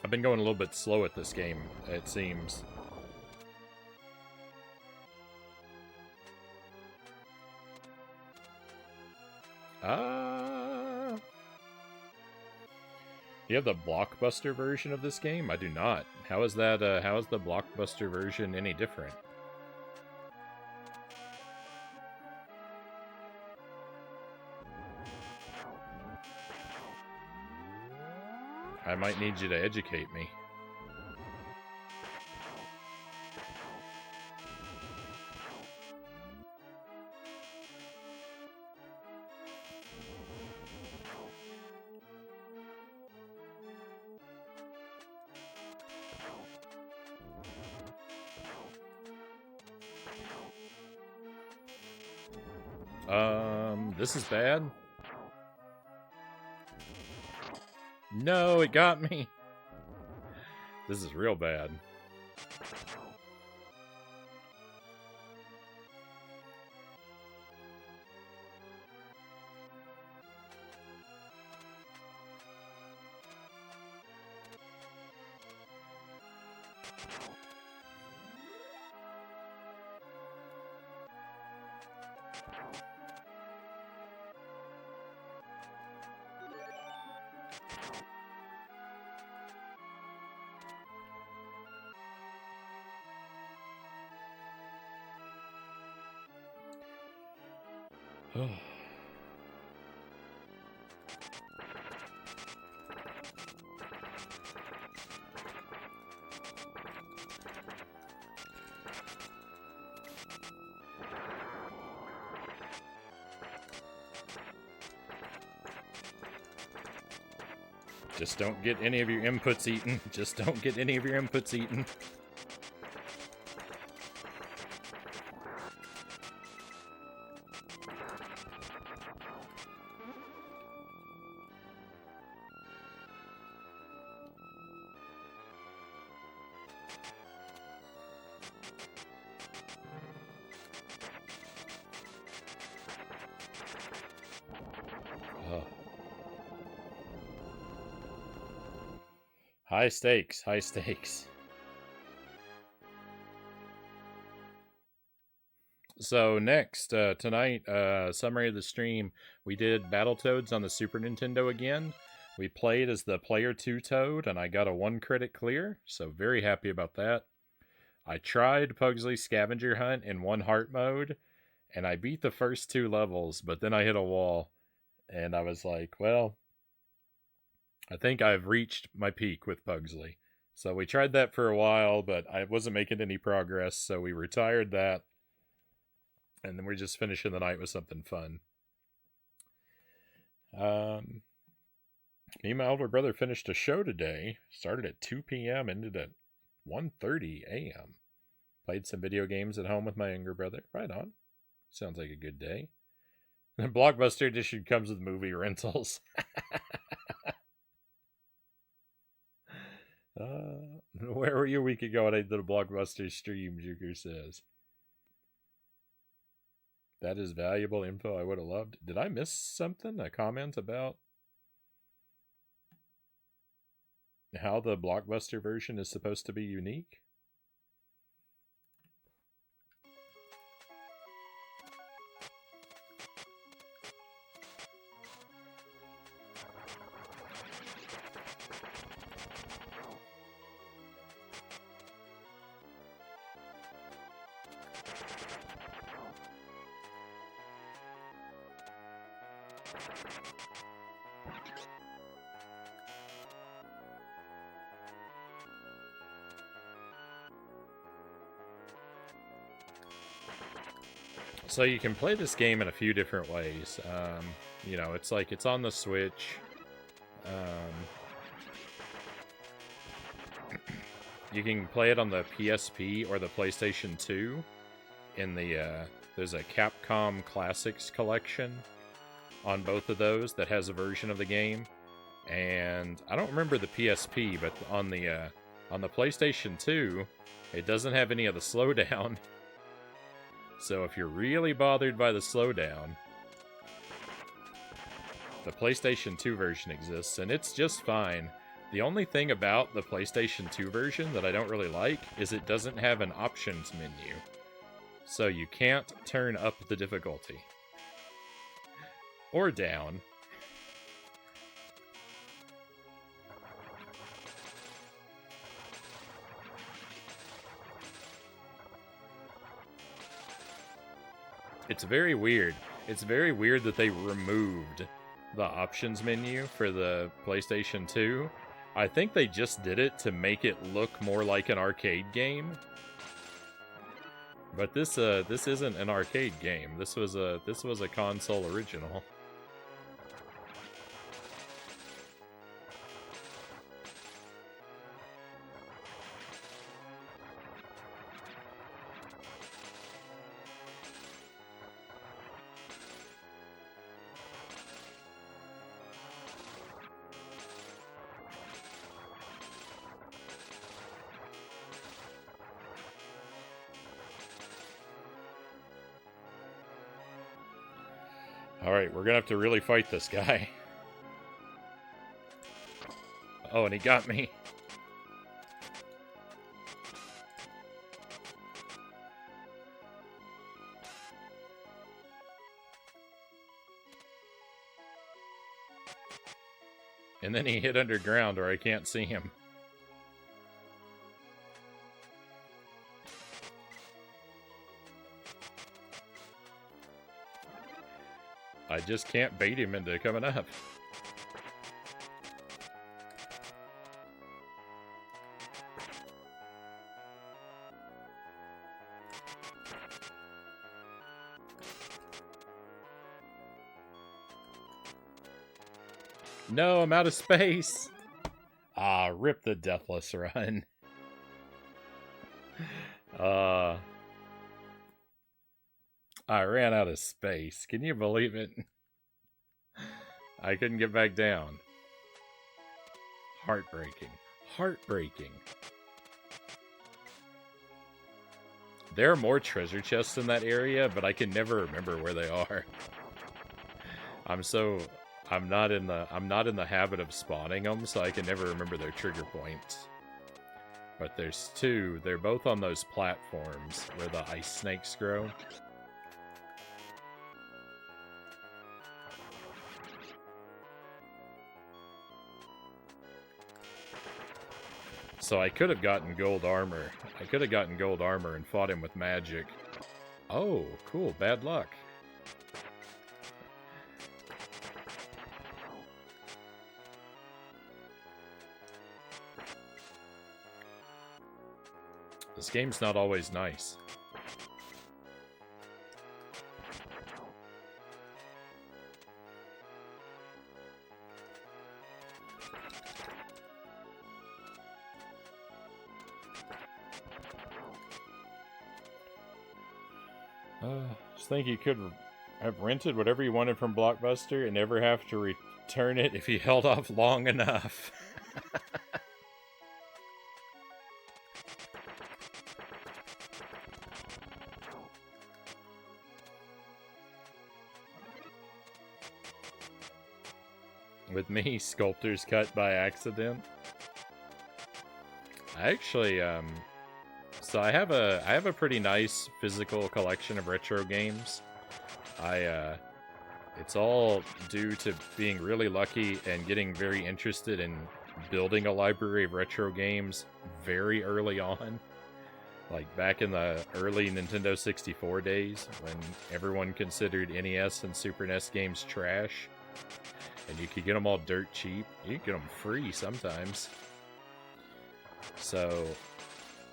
I've been going a little bit slow at this game, it seems. Do you have the Blockbuster version of this game? I do not. How is that, how is the Blockbuster version any different? I might need you to educate me. This is bad. No, it got me. This is real bad. Oh. Just don't get any of your inputs eaten. Just don't get any of your inputs eaten. High stakes, high stakes. So next, tonight, summary of the stream, we did Battletoads on the Super Nintendo again. We played as the Player 2 Toad, and I got a 1 credit clear, so very happy about that. I tried Pugsley's Scavenger Hunt in 1 heart mode, and I beat the first 2 levels, but then I hit a wall, and I was like, well, I think I've reached my peak with Pugsley. So we tried that for a while, but I wasn't making any progress, so we retired that. And then we're just finishing the night with something fun. Me and my older brother finished a show today. Started at 2 p.m., ended at 1:30 a.m. Played some video games at home with my younger brother. Right on. Sounds like a good day. The Blockbuster edition comes with movie rentals. Where were you a week ago when I did a Blockbuster stream, Juker says. That is valuable info I would have loved. Did I miss something? A comment about how the Blockbuster version is supposed to be unique? So you can play this game in a few different ways. You know, it's like it's on the Switch. You can play it on the PSP or the PlayStation 2. In the there's a Capcom Classics collection on both of those that has a version of the game. And I don't remember the PSP, but on the PlayStation 2, it doesn't have any of the slowdown. So if you're really bothered by the slowdown, the PlayStation 2 version exists, and it's just fine. The only thing about the PlayStation 2 version that I don't really like is it doesn't have an options menu. So you can't turn up the difficulty. Or down. It's very weird. It's very weird that they removed the options menu for the PlayStation 2. I think they just did it to make it look more like an arcade game. But this isn't an arcade game. This was a console original. Alright, we're gonna have to really fight this guy. Oh, and he got me. And then he hit underground or I can't see him. I just can't bait him into coming up. No, I'm out of space. Ah, rip the Deathless Run. I ran out of space. Can you believe it? I couldn't get back down. Heartbreaking. Heartbreaking. There are more treasure chests in that area, but I can never remember where they are. I'm not in the habit of spawning them, so I can never remember their trigger points. But there's two. They're both on those platforms where the ice snakes grow. So I could have gotten gold armor. I could have gotten gold armor and fought him with magic. Oh, cool. Bad luck. This game's not always nice. Just think you could have rented whatever you wanted from Blockbuster and never have to return it if you held off long enough. With me, Sculptor's Cut by accident. I actually, so I have a pretty nice physical collection of retro games. It's all due to being really lucky and getting very interested in building a library of retro games very early on. Like back in the early Nintendo 64 days when everyone considered NES and Super NES games trash. And you could get them all dirt cheap. You could get them free sometimes. So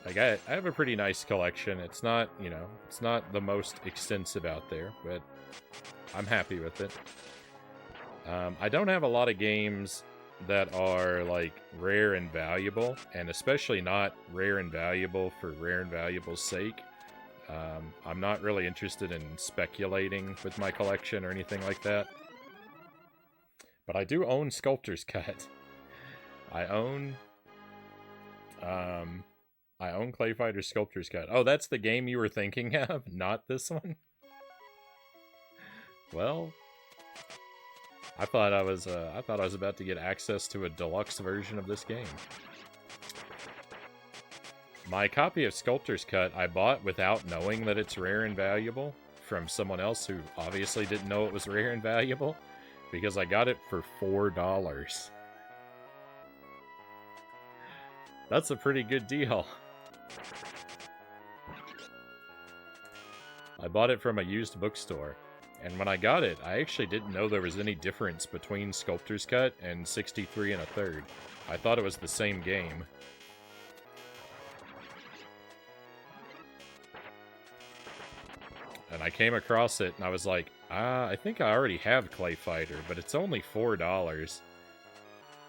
Like, I have a pretty nice collection. It's not, you know, it's not the most extensive out there, but I'm happy with it. I don't have a lot of games that are, like, rare and valuable, and especially not rare and valuable for rare and valuable's sake. I'm not really interested in speculating with my collection or anything like that. But I do own Sculptor's Cut. I own Clay Fighter Sculptor's Cut. Oh, that's the game you were thinking of, not this one? Well, I thought I was about to get access to a deluxe version of this game. My copy of Sculptor's Cut I bought without knowing that it's rare and valuable from someone else who obviously didn't know it was rare and valuable, because I got it for $4. That's a pretty good deal. I bought it from a used bookstore, and when I got it, I actually didn't know there was any difference between Sculptor's Cut and 63 1/3. I thought it was the same game. And I came across it, and I was like, I think I already have Clay Fighter, but it's only $4.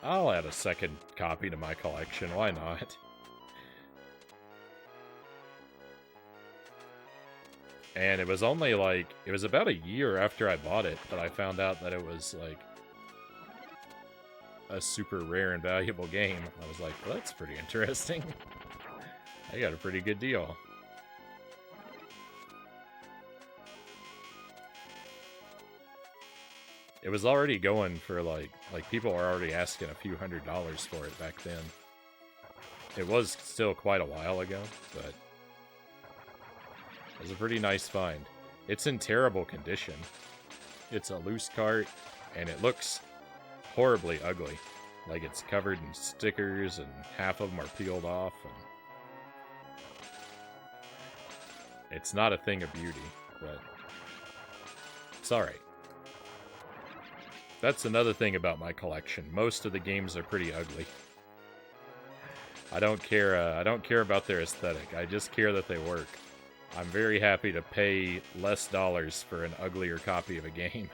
I'll add a second copy to my collection, why not? And it was only like, it was about a year after I bought it that I found out that it was like a super rare and valuable game. I was like, well, that's pretty interesting. I got a pretty good deal. It was already going for like people were already asking a few $100s for it back then. It was still quite a while ago, but it was a pretty nice find. It's in terrible condition. It's a loose cart, and it looks horribly ugly. Like it's covered in stickers, and half of them are peeled off. And it's not a thing of beauty, but it's alright. That's another thing about my collection. Most of the games are pretty ugly. I don't care about their aesthetic. I just care that they work. I'm very happy to pay less dollars for an uglier copy of a game.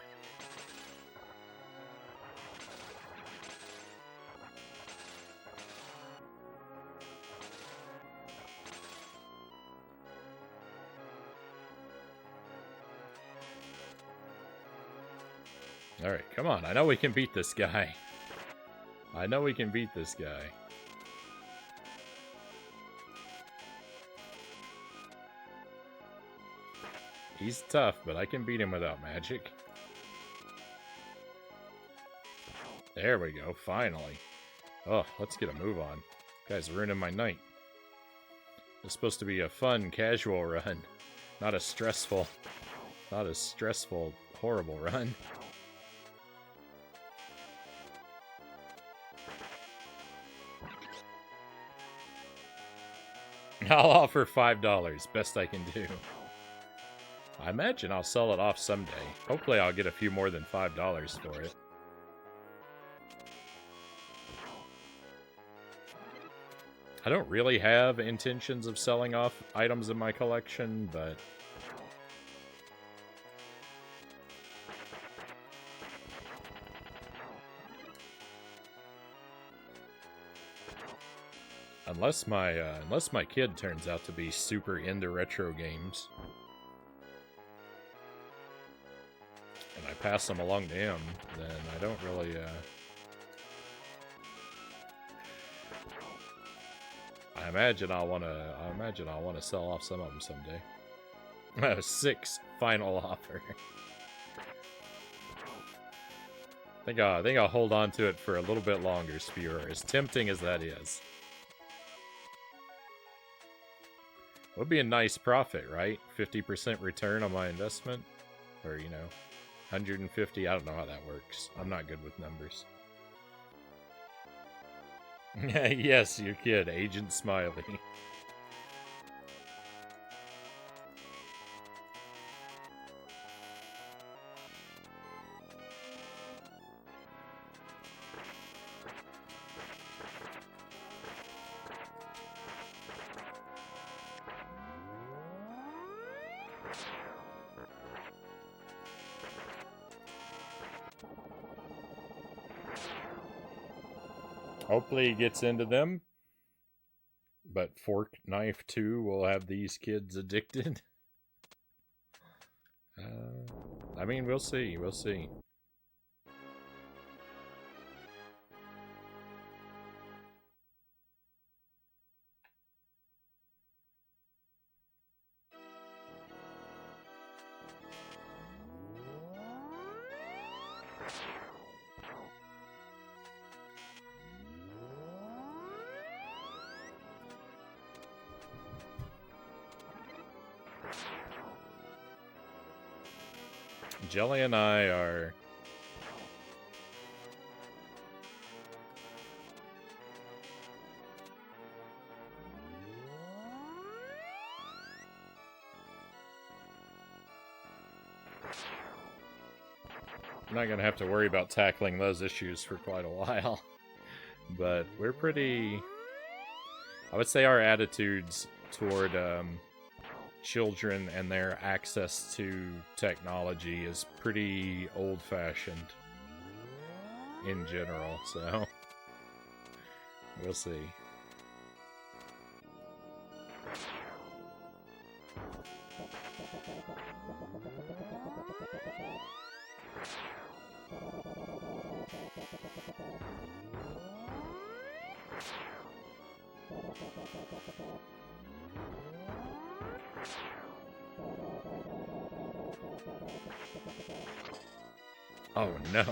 Alright, come on. I know we can beat this guy. I know we can beat this guy. He's tough, but I can beat him without magic. There we go, finally. Oh, let's get a move on. Guy's ruining my night. It's supposed to be a fun, casual run. Not a stressful, horrible run. I'll offer $5, best I can do. I imagine I'll sell it off someday. Hopefully I'll get a few more than $5 for it. I don't really have intentions of selling off items in my collection, but unless my kid turns out to be super into retro games, and I pass them along to him, then I don't really, I imagine I'll wanna sell off some of them someday. 6 final offer. I think I'll hold on to it for a little bit longer, Spewer, as tempting as that is. Would be a nice profit, right? 50% return on my investment? Or, you know, 150? I don't know how that works. I'm not good with numbers. Yes, your kid, Agent Smiley. Hopefully he gets into them. But Fork Knife 2 will have these kids addicted. I mean, we'll see. We'll see. Jelly and I are... I'm not going to have to worry about tackling those issues for quite a while. But we're pretty... I would say our attitudes toward children and their access to technology is pretty old-fashioned in general, so we'll see. Oh no.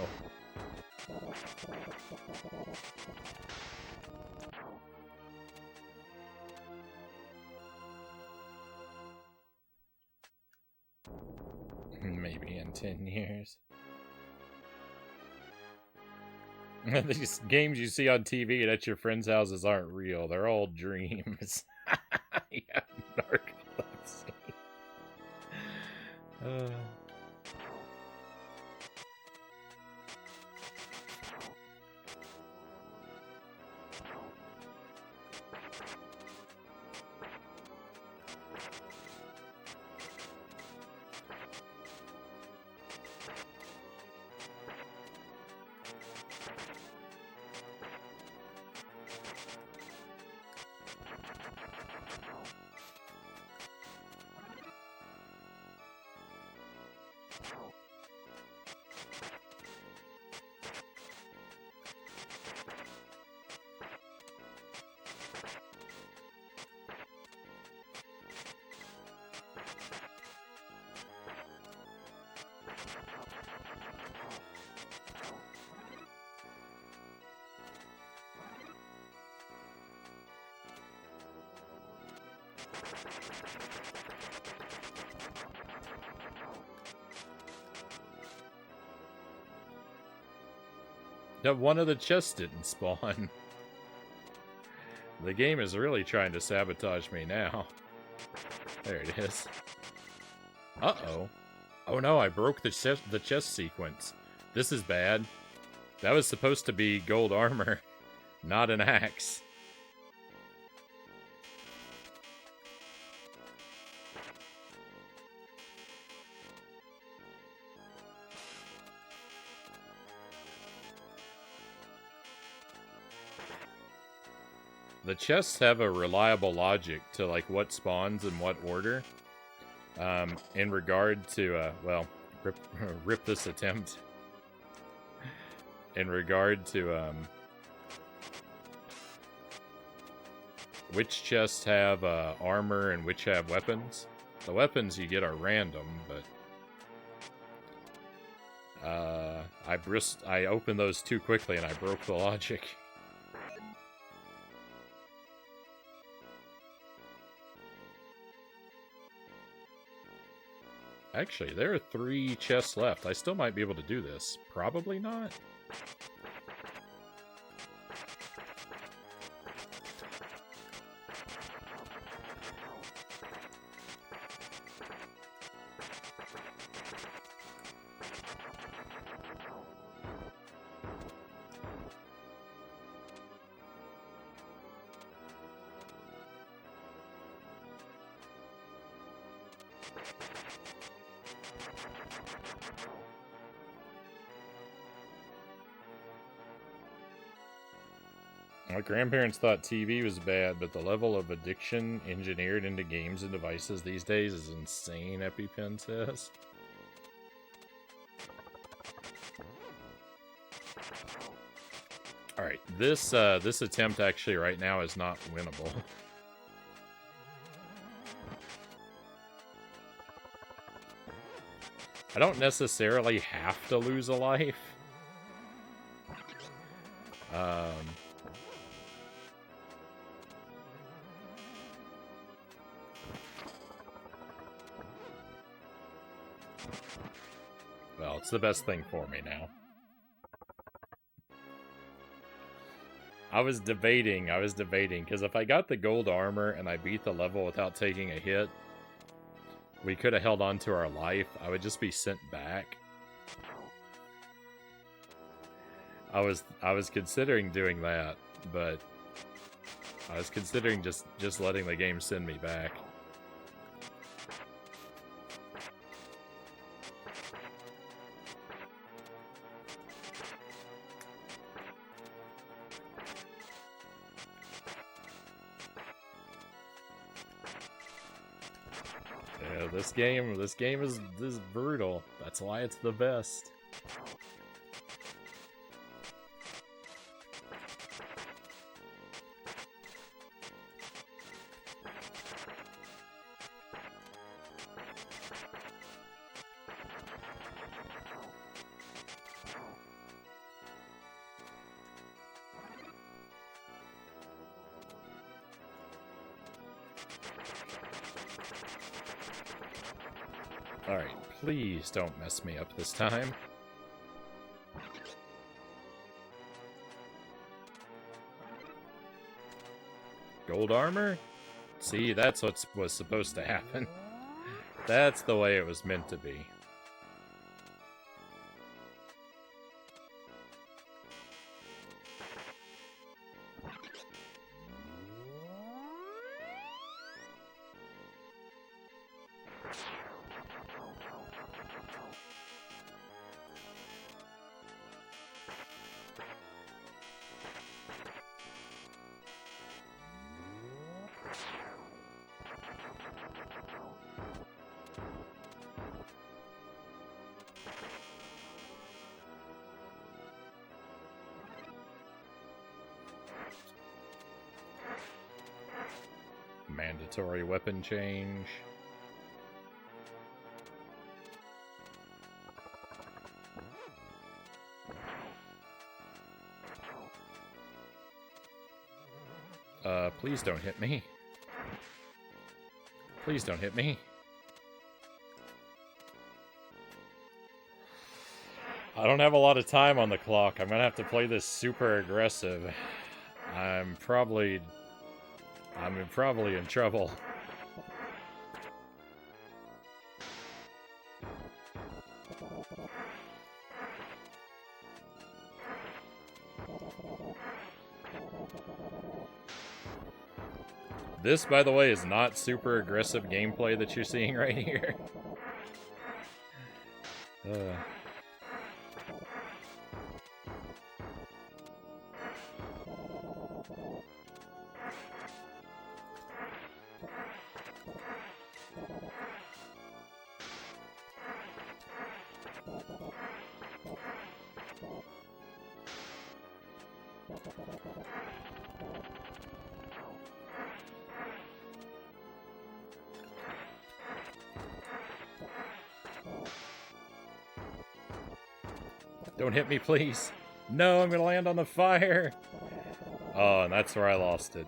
Maybe in 10 years. These games you see on TV and at your friends' houses aren't real. They're all dreams. Yeah, narcolepsy. One of the chests didn't spawn. The game is really trying to sabotage me now. There it is. Uh-oh. Oh no, I broke the chest sequence. This is bad. That was supposed to be gold armor, not an axe. The chests have a reliable logic to, like, what spawns in what order. In regard to, well, rip this attempt. In regard to, which chests have, armor and which have weapons. The weapons you get are random, but... I opened those too quickly and I broke the logic. Actually, there are 3 chests left. I still might be able to do this. Probably not. My grandparents thought TV was bad, but the level of addiction engineered into games and devices these days is insane, EpiPen says. Alright, this attempt actually right now is not winnable. I don't necessarily have to lose a life. Well, it's the best thing for me now. I was debating, because if I got the gold armor and I beat the level without taking a hit, we could have held on to our life. I would just be sent back. I was considering doing that, but I was considering just letting the game send me back. Yeah, this game is brutal. That's why it's the best. Alright, please don't mess me up this time. Gold armor? See, that's what was supposed to happen. That's the way it was meant to be. Mandatory weapon change. Please don't hit me. Please don't hit me. I don't have a lot of time on the clock. I'm gonna have to play this super aggressive. I'm probably in trouble. This, by the way, is not super aggressive gameplay that you're seeing right here. Don't hit me, please. No, I'm gonna land on the fire. Oh, and that's where I lost it.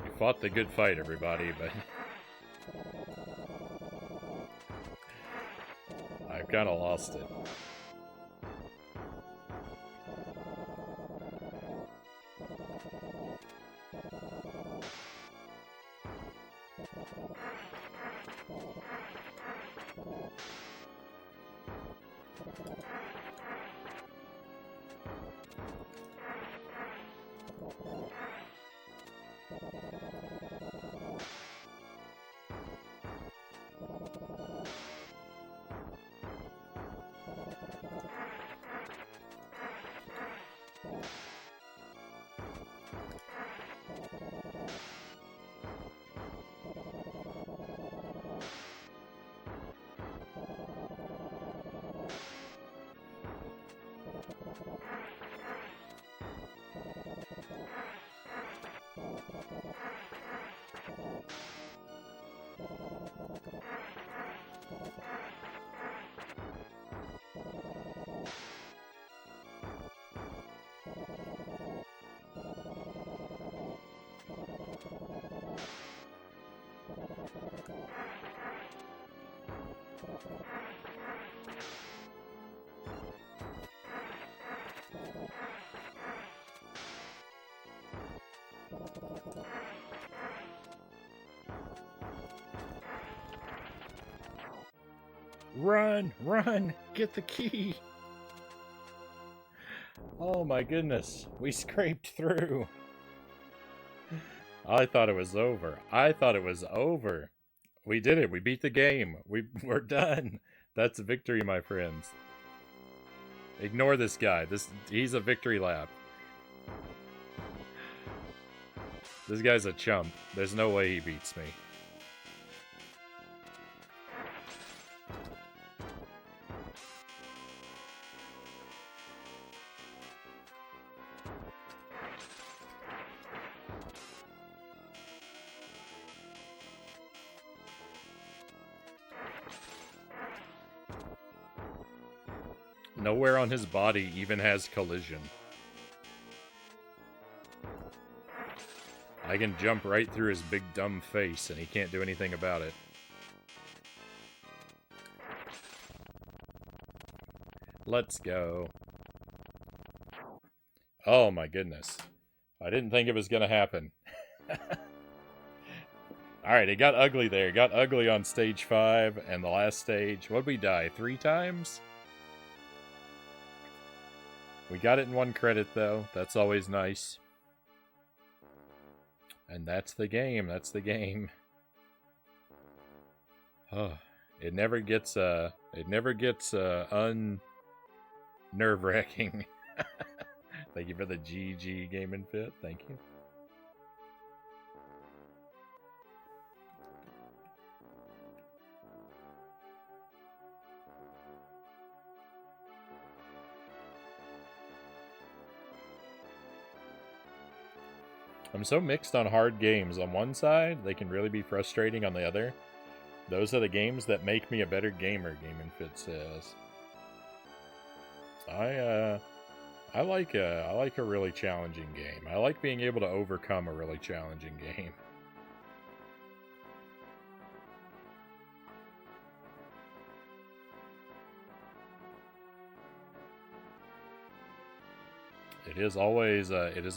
You fought the good fight, everybody, but I've kind of lost it. Run! Run! Get the key! Oh my goodness. We scraped through. I thought it was over. I thought it was over. We did it. We beat the game. We're done. That's a victory, my friends. Ignore this guy. He's a victory lap. This guy's a chump. There's no way he beats me. Nowhere on his body even has collision. I can jump right through his big dumb face and he can't do anything about it. Let's go. Oh my goodness. I didn't think it was gonna happen. Alright, it got ugly there. It got ugly on stage 5 and the last stage. What'd we die? 3 times? We got it in 1 credit, though. That's always nice. And that's the game. That's the game. Oh, it never gets nerve-wracking. Thank you for the GG Game and Fit. Thank you. I'm so mixed on hard games. On one side, they can really be frustrating on the other. Those are the games that make me a better gamer, Game and Fit says. I like a really challenging game. I like being able to overcome a really challenging game. It is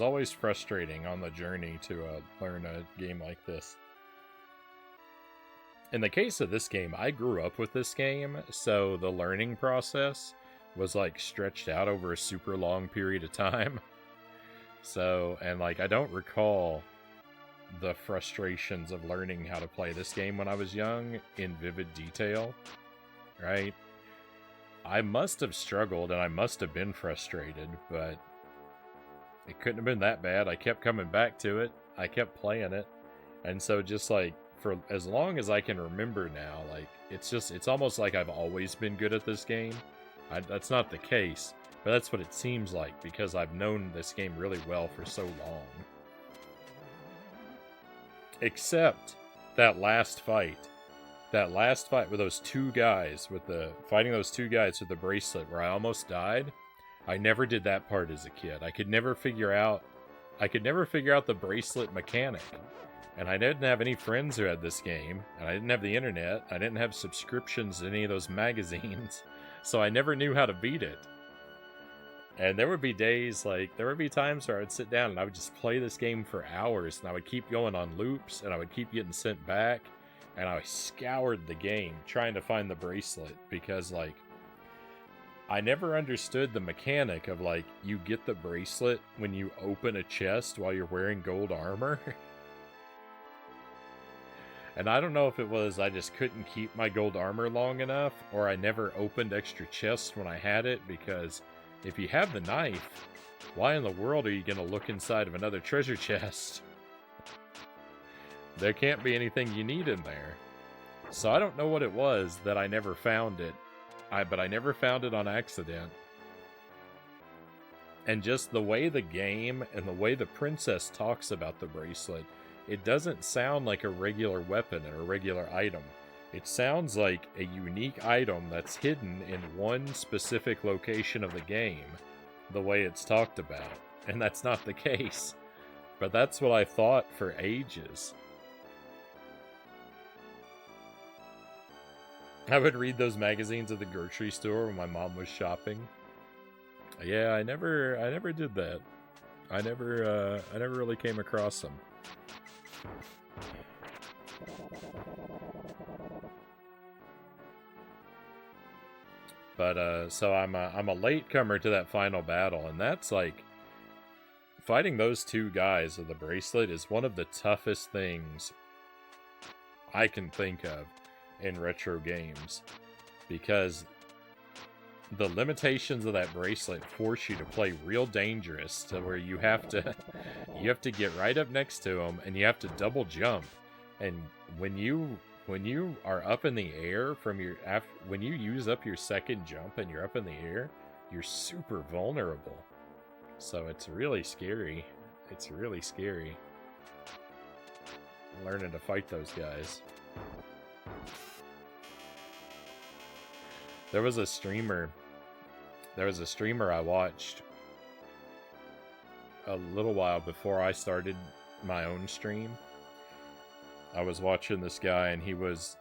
always frustrating on the journey to learn a game like this. In the case of this game, I grew up with this game, so the learning process was like stretched out over a super long period of time. So, and like I don't recall the frustrations of learning how to play this game when I was young in vivid detail, right? I must have struggled and I must have been frustrated, but it couldn't have been that bad. I kept coming back to it. I kept playing it. And so just like for as long as I can remember now, like it's almost like I've always been good at this game. That's not the case, but that's what it seems like because I've known this game really well for so long. Except that last fight. That last fight with those 2 guys fighting those 2 guys with the bracelet where I almost died. I never did that part as a kid. I could never figure out the bracelet mechanic. And I didn't have any friends who had this game, and I didn't have the internet. I didn't have subscriptions to any of those magazines. So I never knew how to beat it. And there would be days, there would be times where I would sit down and I would just play this game for hours, and I would keep going on loops, and I would keep getting sent back, and I scoured the game trying to find the bracelet, because, I never understood the mechanic of, you get the bracelet when you open a chest while you're wearing gold armor. And I don't know if it was I just couldn't keep my gold armor long enough, or I never opened extra chests when I had it, because if you have the knife, why in the world are you going to look inside of another treasure chest? There can't be anything you need in there. So I don't know what it was that I never found it. But I never found it on accident. And just the way the game and the way the princess talks about the bracelet, it doesn't sound like a regular weapon or a regular item. It sounds like a unique item that's hidden in one specific location of the game, the way it's talked about. And that's not the case. But that's what I thought for ages. I would read those magazines at the grocery store when my mom was shopping. Yeah, I never did that. I never really came across them. But so I'm a latecomer to that final battle, and that's like fighting those two guys with the bracelet is one of the toughest things I can think of in retro games, because the limitations of that bracelet force you to play real dangerous, to where you have to get right up next to them and you have to double jump. And when you are up in the air when you use up your second jump and you're up in the air, you're super vulnerable. So it's really scary. It's really scary learning to fight those guys. There was a streamer I watched a little while before I started my own stream. I was watching this guy, and he was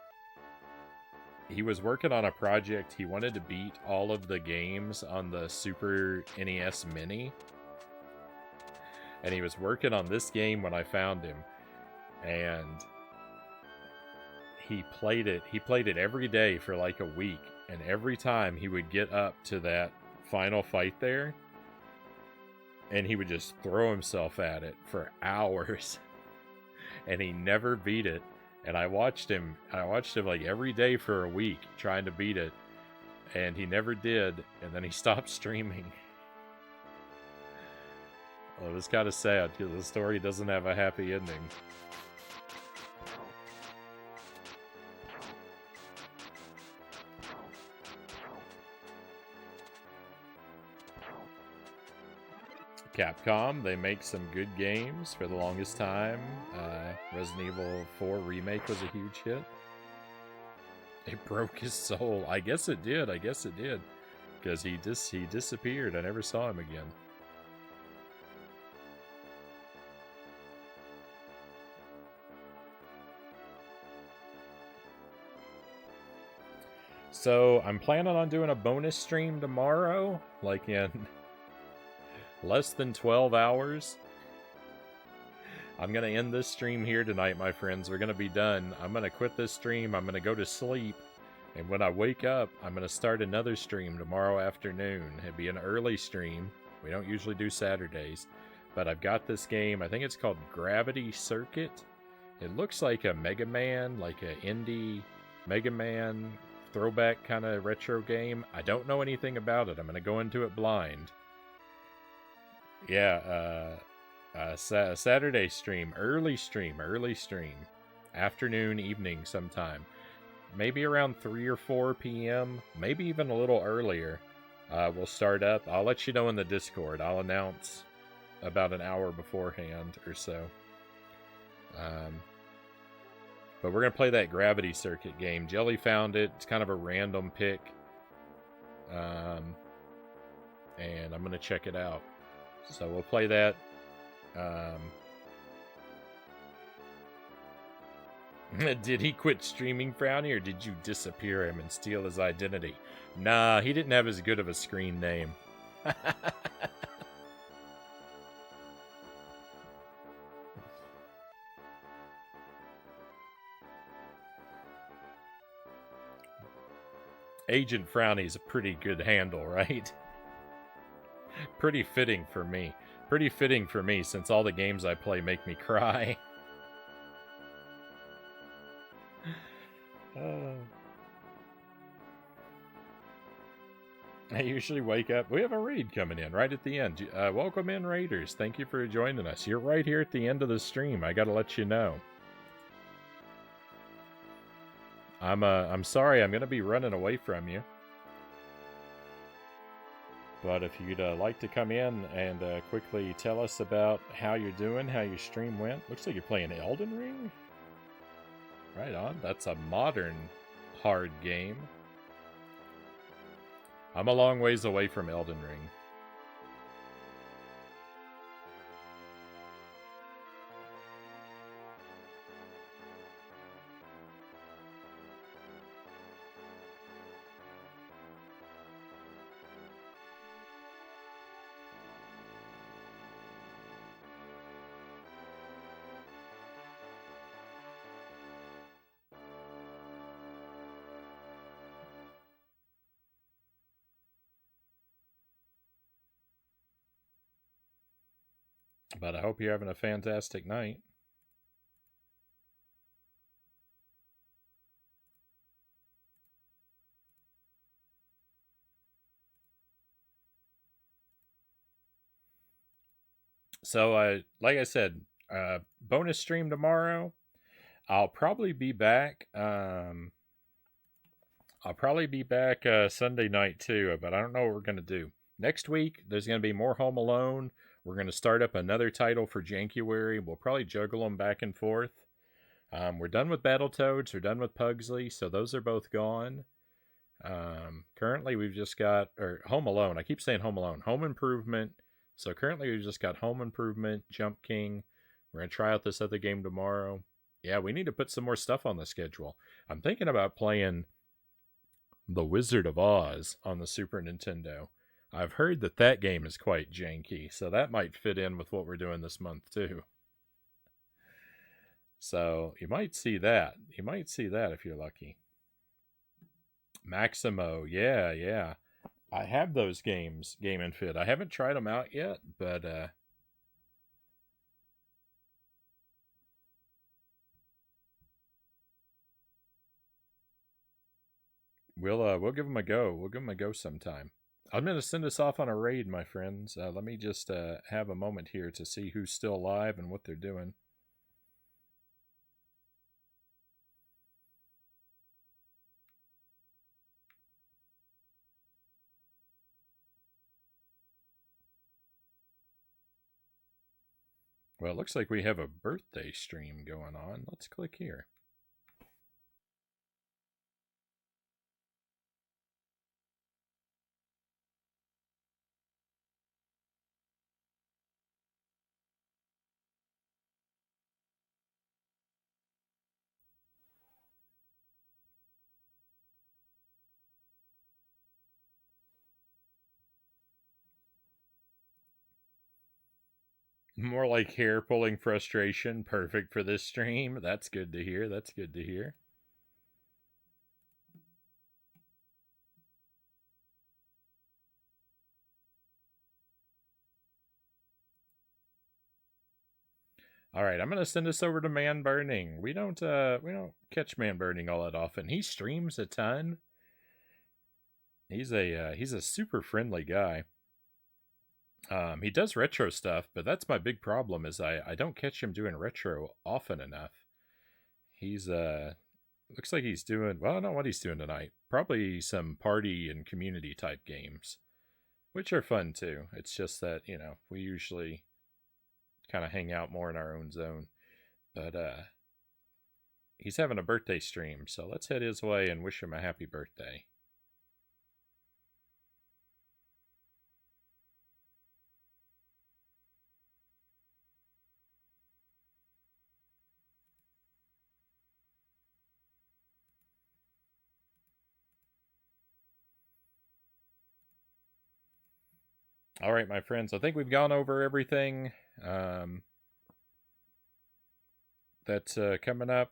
working on a project. He wanted to beat all of the games on the Super NES Mini. And he was working on this game when I found him. And he played it every day for like a week. And every time he would get up to that final fight there, and he would just throw himself at it for hours. And he never beat it. And I watched him like every day for a week trying to beat it. And he never did. And then he stopped streaming. Well, it was kind of sad because the story doesn't have a happy ending. Capcom, they make some good games for the longest time. Resident Evil 4 Remake was a huge hit. It broke his soul. I guess it did. Because he disappeared. I never saw him again. So, I'm planning on doing a bonus stream tomorrow. Like in less than 12 hours. I'm going to end this stream here tonight, my friends. We're going to be done. I'm going to quit this stream. I'm going to go to sleep. And when I wake up, I'm going to start another stream tomorrow afternoon. It'll be an early stream. We don't usually do Saturdays. But I've got this game. I think it's called Gravity Circuit. It looks like a Mega Man, like an indie Mega Man throwback kind of retro game. I don't know anything about it. I'm going to go into it blind. Yeah, Saturday stream, early stream, afternoon, evening sometime, maybe around 3 or 4 p.m., maybe even a little earlier. We'll start up. I'll let you know in the Discord. I'll announce about an hour beforehand or so. But we're going to play that Gravity Circuit game. Jelly found it. It's kind of a random pick. And I'm going to check it out. So we'll play that. Did he quit streaming, Frownie, or did you disappear him and steal his identity? Nah, he didn't have as good of a screen name. Agent Frownie's a pretty good handle, right? Pretty fitting for me. Pretty fitting for me, since all the games I play make me cry. I usually wake up. We have a raid coming in right at the end. Welcome in, Raiders. Thank you for joining us. You're right here at the end of the stream. I gotta let you know. I'm sorry, I'm gonna be running away from you. But if you'd like to come in and quickly tell us about how you're doing, how your stream went. Looks like you're playing Elden Ring. Right on. That's a modern hard game. I'm a long ways away from Elden Ring. But I hope you're having a fantastic night. So, like I said, bonus stream tomorrow. I'll probably be back. I'll probably be back Sunday night too, but I don't know what we're gonna do next week. There's gonna be more Home Alone. We're gonna start up another title for January. We'll probably juggle them back and forth. We're done with Battletoads. We're done with Pugsley, so those are both gone. Currently, we've just got Home Alone. I keep saying Home Alone. Home Improvement. So currently, we've just got Home Improvement, Jump King. We're gonna try out this other game tomorrow. Yeah, we need to put some more stuff on the schedule. I'm thinking about playing The Wizard of Oz on the Super Nintendo. I've heard that that game is quite janky, so that might fit in with what we're doing this month too. So you might see that. You might see that if you're lucky. Maximo, yeah, yeah. I have those games, Game and Fit. I haven't tried them out yet, but we'll give them a go. We'll give them a go sometime. I'm gonna send us off on a raid, my friends. Let me just have a moment here to see who's still alive and what they're doing. Well, it looks like we have a birthday stream going on. Let's click here. More like hair pulling frustration. Perfect for this stream. That's good to hear. That's good to hear. All right, I'm gonna send this over to Man Burning. We don't catch Man Burning all that often. He streams a ton. He's a super friendly guy. He does retro stuff, but that's my big problem is I don't catch him doing retro often enough. He's looks like he's doing well. I don't know what he's doing tonight. Probably some party and community type games, which are fun too. It's just that we usually kind of hang out more in our own zone. But he's having a birthday stream, so let's head his way and wish him a happy birthday. All right, my friends, I think we've gone over everything that's coming up.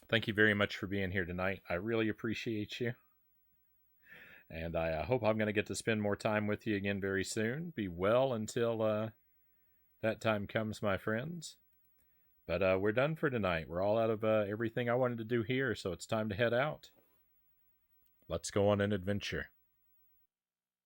Thank you very much for being here tonight. I really appreciate you. And I hope I'm going to get to spend more time with you again very soon. Be well until that time comes, my friends. But we're done for tonight. We're all out of everything I wanted to do here, so it's time to head out. Let's go on an adventure.